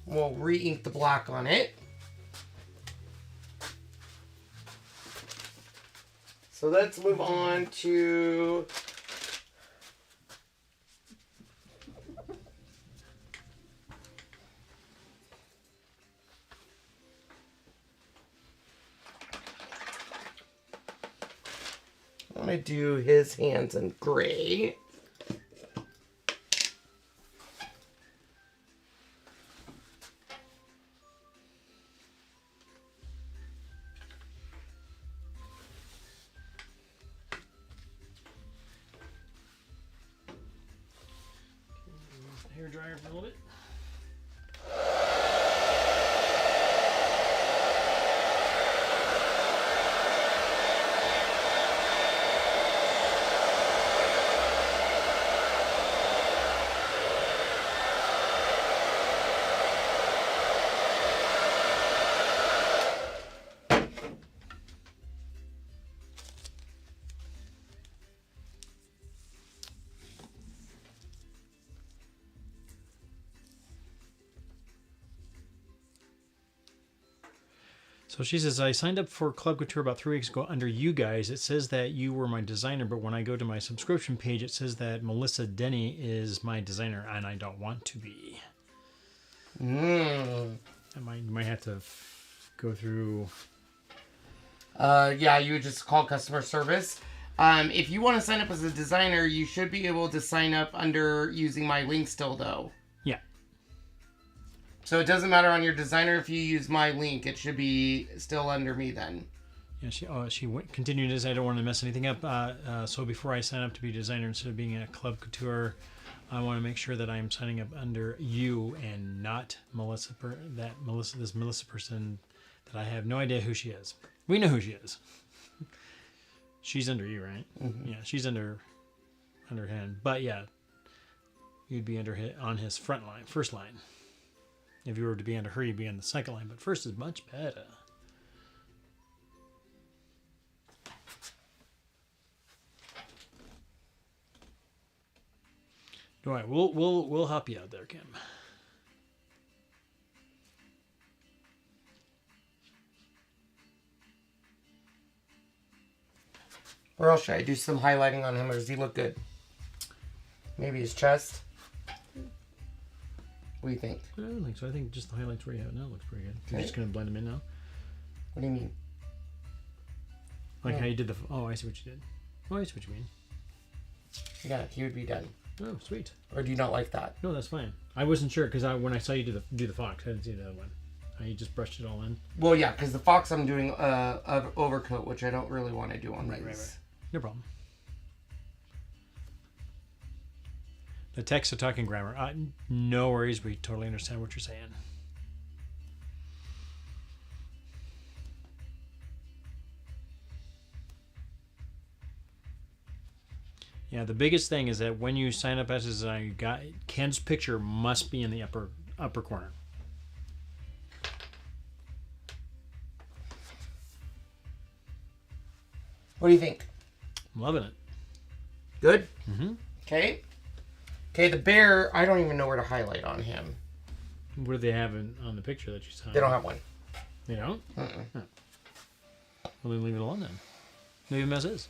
Speaker 2: We'll re-ink the black on it. So let's move on to I'm going to do his hands in gray.
Speaker 1: Hair dryer for a little bit. So she says, I signed up for Club Couture about 3 weeks ago under you guys. It says that you were my designer, but when I go to my subscription page, it says that Melissa Denny is my designer, and I don't want to be. You might have to go through.
Speaker 2: Yeah, you would just call customer service. If you want to sign up as a designer, you should be able to sign up under using my link still, though.
Speaker 1: Yeah.
Speaker 2: So it doesn't matter on your designer if you use my link. It should be still under me then.
Speaker 1: Yeah, she continued as I don't want to mess anything up. So before I sign up to be a designer, instead of being a Club Couture, I want to make sure that I am signing up under you and not Melissa. This Melissa person that I have no idea who she is. We know who she is. She's under you, right? Mm-hmm. Yeah, she's under him. But yeah, you'd be on his first line. If you were to be under her, you'd be on the second line. But first is much better. All right, we'll help you out there, Kim.
Speaker 2: Or else should I do some highlighting on him, or does he look good? Maybe his chest? What do you think?
Speaker 1: I don't think so. I think just the highlights where you have it now looks pretty good. You're just going to blend them in now?
Speaker 2: What do you mean?
Speaker 1: Like how you did the... Oh, I see what you did. Oh, I see what you mean.
Speaker 2: Yeah, he would be done.
Speaker 1: Oh, sweet.
Speaker 2: Or do you not like that?
Speaker 1: No, that's fine. I wasn't sure because when I saw you do the fox, I didn't see the other one. You just brushed it all in.
Speaker 2: Well, yeah, because the fox I'm doing an overcoat, which I don't really want to do on these.
Speaker 1: Right. No problem. The text are talking grammar. No worries. We totally understand what you're saying. Yeah, the biggest thing is that when you sign up as a designer, Ken's picture must be in the upper corner.
Speaker 2: What do you think?
Speaker 1: I'm loving it.
Speaker 2: Good?
Speaker 1: Mm-hmm.
Speaker 2: Okay. Okay, the bear, I don't even know where to highlight on him.
Speaker 1: What do they have on the picture that you saw?
Speaker 2: They don't have one.
Speaker 1: They don't? Oh. Well, then leave it alone then. Leave him as is.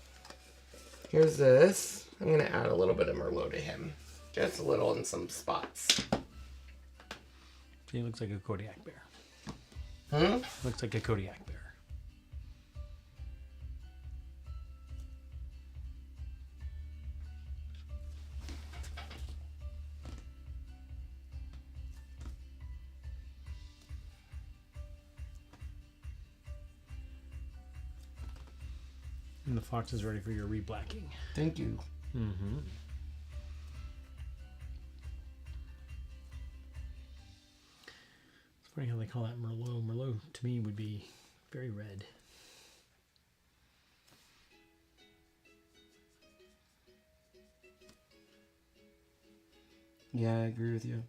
Speaker 2: Here's this. I'm going to add a little bit of Merlot to him. Just a little in some spots.
Speaker 1: He looks like a Kodiak bear.
Speaker 2: Hmm?
Speaker 1: Looks like a Kodiak bear. And the fox is ready for your reblacking.
Speaker 2: Thank you.
Speaker 1: Mm-hmm. It's funny how they call that Merlot. Merlot, to me, would be very red.
Speaker 2: Yeah, I agree with you.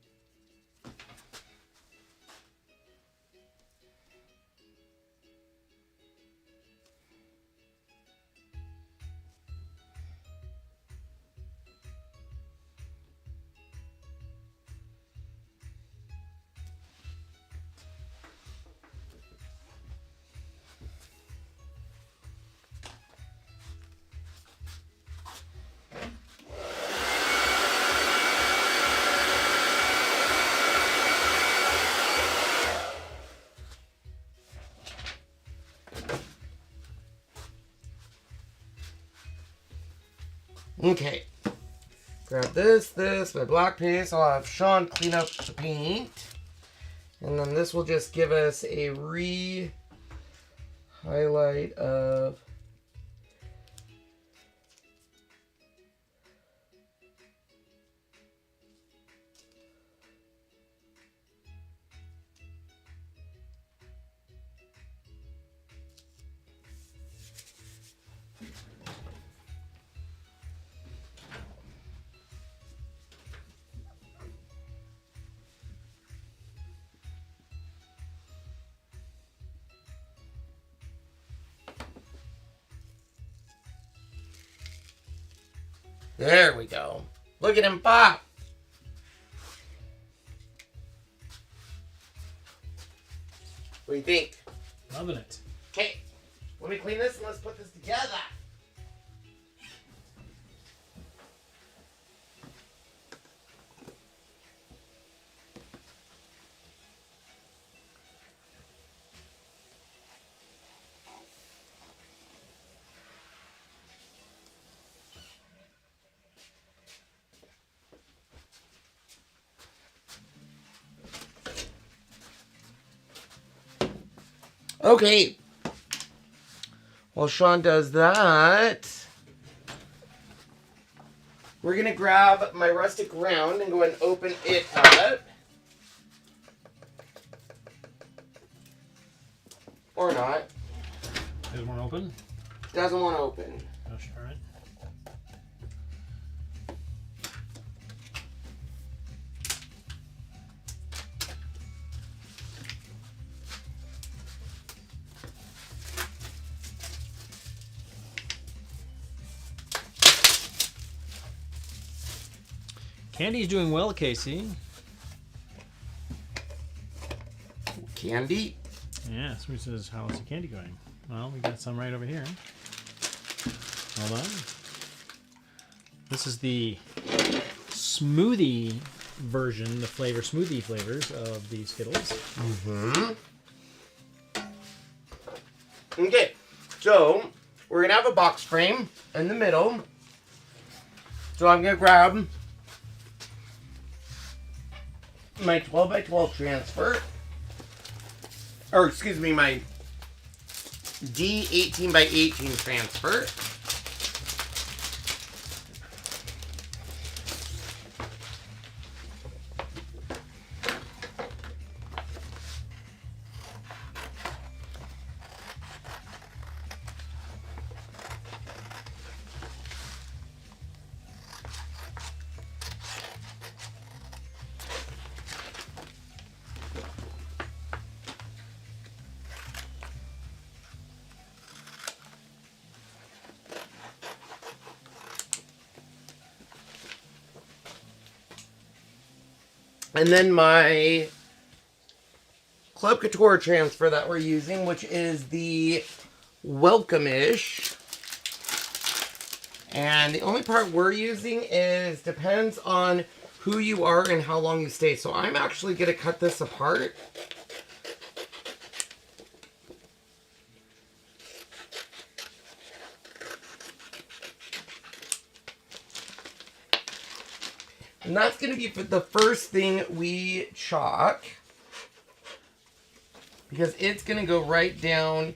Speaker 2: Okay. Grab this, my black paste. I'll have Sean clean up the paint. And then this will just give us a highlight of there we go. Look at him pop. What do you think?
Speaker 1: Loving it.
Speaker 2: Okay, let me clean this and let's put this together. Okay. While Sean does that, we're going to grab my rustic round and go and open it up. Or not.
Speaker 1: Doesn't want to open?
Speaker 2: Doesn't want to open.
Speaker 1: Oh, sure. Right. Candy's doing well, Casey.
Speaker 2: Candy.
Speaker 1: Yeah, somebody says, how is the candy going? Well, we got some right over here. Hold on. This is the smoothie version, the smoothie flavors of the Skittles.
Speaker 2: Mm-hmm. Okay, so we're going to have a box frame in the middle. So I'm going to grab my 12 by 12 transfer. Or excuse me, my D 18 by 18 transfer. And then my Club Couture transfer that we're using, which is the Welcome-ish. And the only part we're using is depends on who you are and how long you stay. So I'm actually going to cut this apart. And that's going to be the first thing we chalk. Because it's going to go right down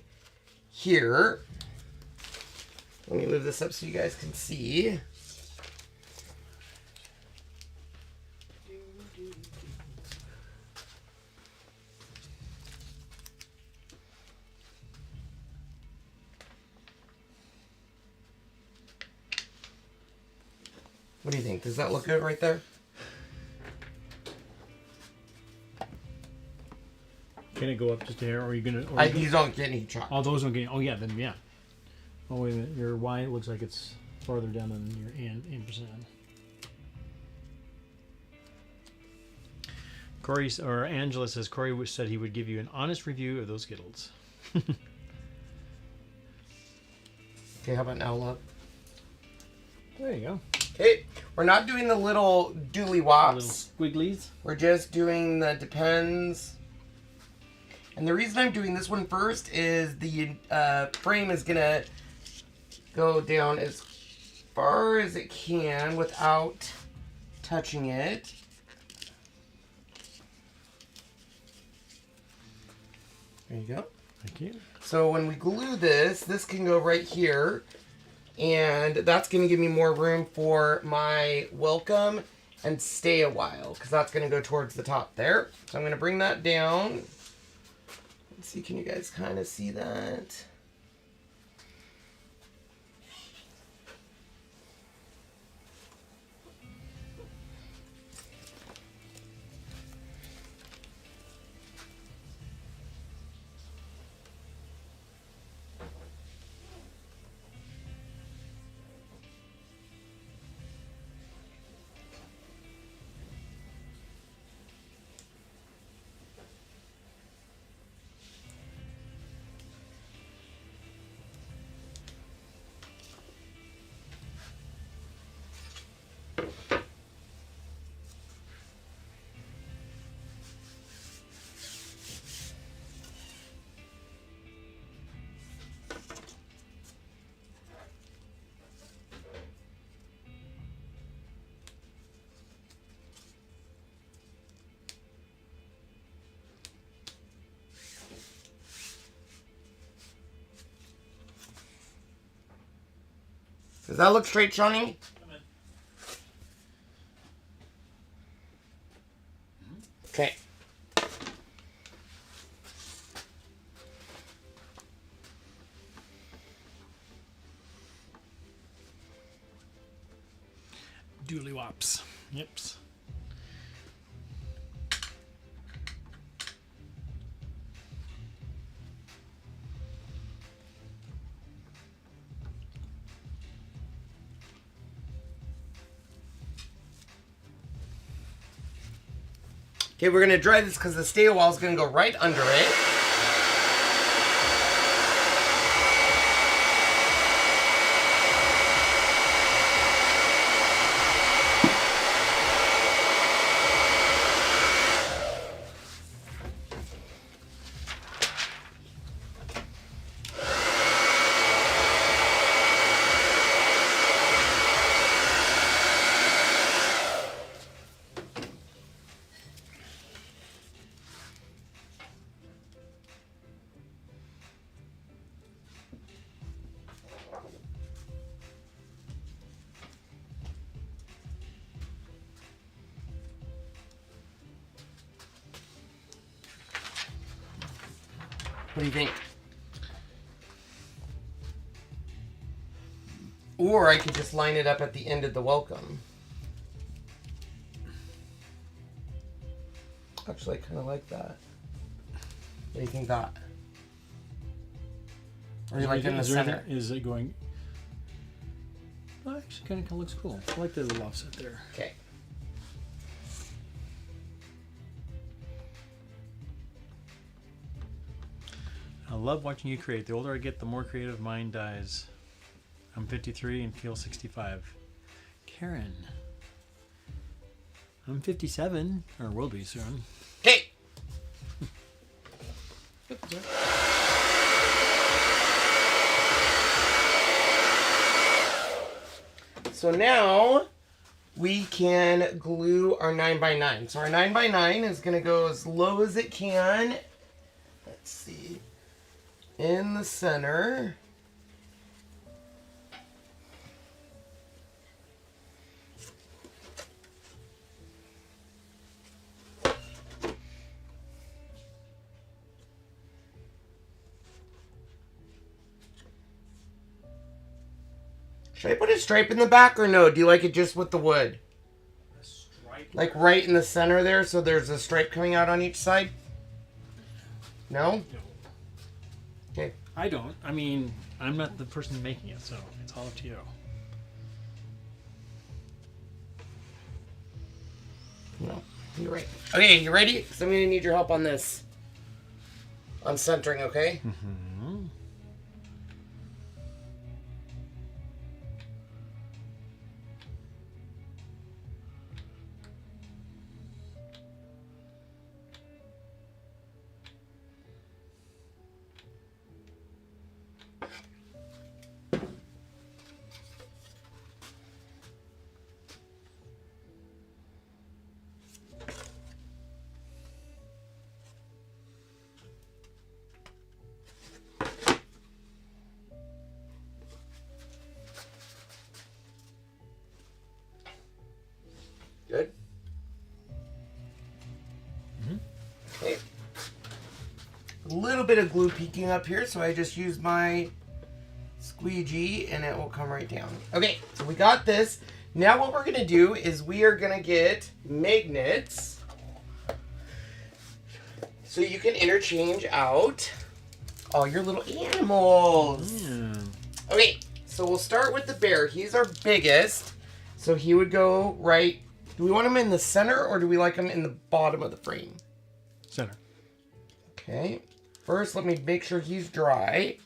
Speaker 2: here. Let me move this up so you guys can see. What do you think? Does that look good right there?
Speaker 1: Can it go up just a hair, or are you gonna?
Speaker 2: These don't get any chalk.
Speaker 1: Oh, those don't get. Oh, yeah, then yeah. Oh, wait a minute. Your Y looks like it's farther down than your ampersand. Corey or Angela says Corey said he would give you an honest review of those Skittles.
Speaker 2: Okay, how about now, love?
Speaker 1: There you go.
Speaker 2: Okay, we're not doing the little dooley wops.
Speaker 1: Little squigglies.
Speaker 2: We're just doing the depends. And the reason I'm doing this one first is the frame is going to go down as far as it can without touching it. There you go.
Speaker 1: Thank you.
Speaker 2: So when we glue this, this can go right here. And that's going to give me more room for my welcome and stay a while. Because that's going to go towards the top there. So I'm going to bring that down. Let's see, can you guys kind of see that? Does that look straight, Shawnee? Okay.
Speaker 1: Dooley wops. Yips.
Speaker 2: Okay, we're going to dry this because the stay a while is going to go right under it. What do you think? Or I could just line it up at the end of the welcome. Actually, I kind of like that. What do you think that? Or you like it in the center?
Speaker 1: Is it going... Well, actually, kind of looks cool. I like the little offset there.
Speaker 2: Okay.
Speaker 1: I love watching you create. The older I get, the more creative mine dies. I'm 53 and feel 65. Karen. I'm 57, or will be soon.
Speaker 2: Okay. So now we can glue our 9x9. So our 9x9 is going to go as low as it can. Let's see. In the center. Should I put a stripe in the back or no? Do you like it just with the wood?
Speaker 1: A stripe?
Speaker 2: Like right in the center there, so there's a stripe coming out on each side? No?
Speaker 1: No.
Speaker 2: Okay.
Speaker 1: I don't. I mean, I'm not the person making it, so it's all up to you.
Speaker 2: No, you're right. Okay, you ready? Because I'm going to need your help on this. On centering, okay?
Speaker 1: Mm-hmm.
Speaker 2: Good?
Speaker 1: Mm-hmm.
Speaker 2: Okay. A little bit of glue peeking up here, so I just use my squeegee and it will come right down. Okay, so we got this. Now what we're going to do is we are going to get magnets so you can interchange out all your little animals.
Speaker 1: Yeah.
Speaker 2: Okay, so we'll start with the bear. He's our biggest, so he would go right. Do we want him in the center or do we like him in the bottom of the frame?
Speaker 1: Center.
Speaker 2: Okay, first let me make sure he's dry.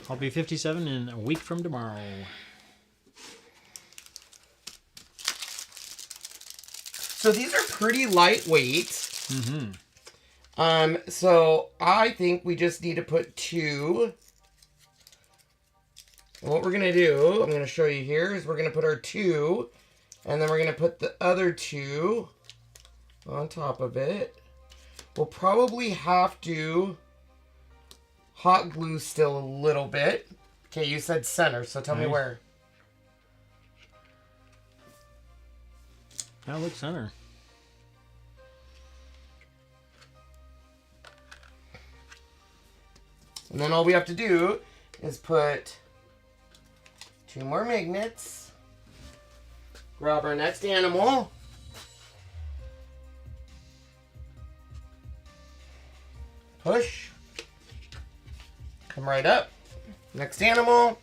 Speaker 1: I'll be 57 in a week from tomorrow.
Speaker 2: So these are pretty lightweight.
Speaker 1: Mm-hmm.
Speaker 2: So I think we just need to put 2. And what we're going to do, I'm going to show you here, is we're going to put our 2, and then we're going to put the other 2 on top of it. We'll probably have to hot glue still a little bit. Okay, you said center, so tell me
Speaker 1: Nice.
Speaker 2: where.
Speaker 1: That looks center.
Speaker 2: And then all we have to do is put 2 more magnets. Grab our next animal. Push. Come right up. Next animal.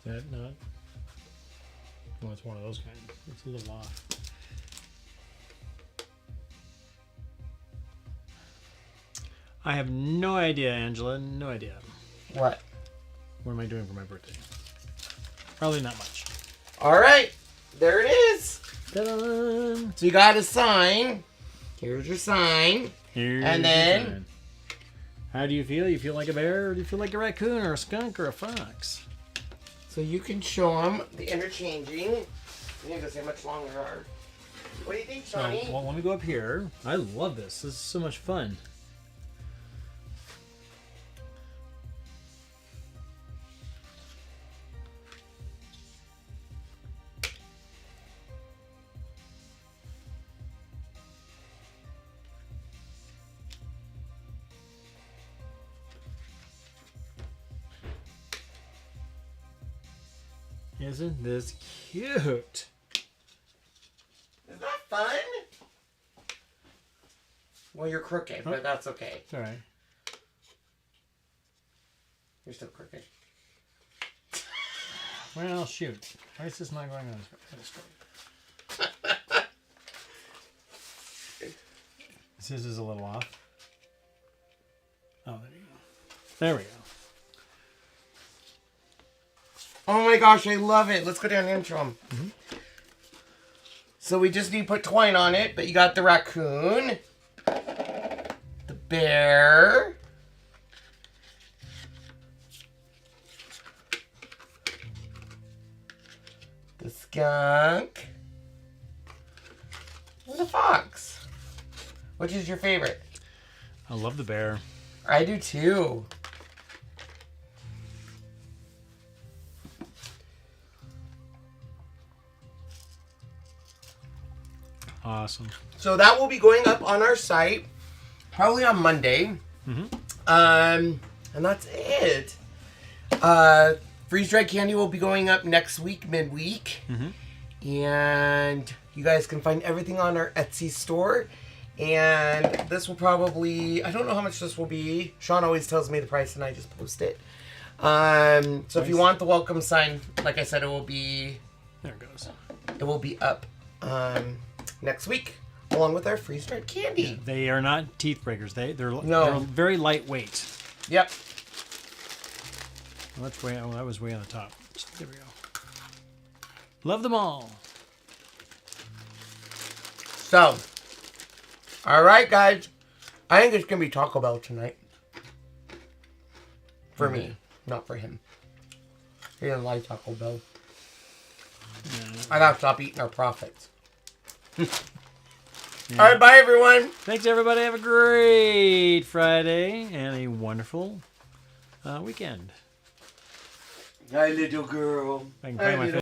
Speaker 1: Is that not? Well, it's one of those kind. It's a little off. I have no idea, Angela. No idea.
Speaker 2: What?
Speaker 1: What am I doing for my birthday? Probably not much.
Speaker 2: All right. There it is.
Speaker 1: Ta-da!
Speaker 2: So you got a sign. Here's your sign.
Speaker 1: Here's
Speaker 2: And
Speaker 1: your
Speaker 2: then-
Speaker 1: sign. How do you feel? You feel like a bear, or do you feel like a raccoon, or a skunk, or a fox?
Speaker 2: So you can show them the interchanging. You need to say much longer. What do you think,
Speaker 1: So,
Speaker 2: Shawnee?
Speaker 1: well, let me go up here. I love this. This is so much fun. Isn't this cute?
Speaker 2: Is that fun? Well, you're crooked, but that's okay.
Speaker 1: It's all right.
Speaker 2: You're still crooked.
Speaker 1: Well, shoot. Why is this not going on straight? This is a little off. Oh, there you go. There we go.
Speaker 2: Oh my gosh, I love it. Let's go down and show them.
Speaker 1: Mm-hmm.
Speaker 2: So we just need to put twine on it, but you got the raccoon, the bear, the skunk, and the fox. Which is your favorite?
Speaker 1: I love the bear.
Speaker 2: I do too.
Speaker 1: Awesome.
Speaker 2: So that will be going up on our site probably on Monday. And that's it. Freeze dried candy will be going up next week, midweek. And you guys can find everything on our Etsy store. And this will probably, I don't know how much this will be. Sean always tells me the price and I just post it. So if you want the welcome sign, like I said, it will be
Speaker 1: There it goes.
Speaker 2: up next week, along with our freeze dried candy.
Speaker 1: They are not teeth breakers. They're
Speaker 2: No.
Speaker 1: very lightweight.
Speaker 2: Yep.
Speaker 1: Well, that's way. Oh, that was way on the top. There we go. Love them all.
Speaker 2: So, all right, guys. I think it's gonna be Taco Bell tonight. For me, not for him. He doesn't like Taco Bell. I gotta stop eating our profits. All right, bye everyone.
Speaker 1: Thanks, everybody. Have a great Friday and a wonderful weekend.
Speaker 2: Hi, little girl.
Speaker 1: I can play my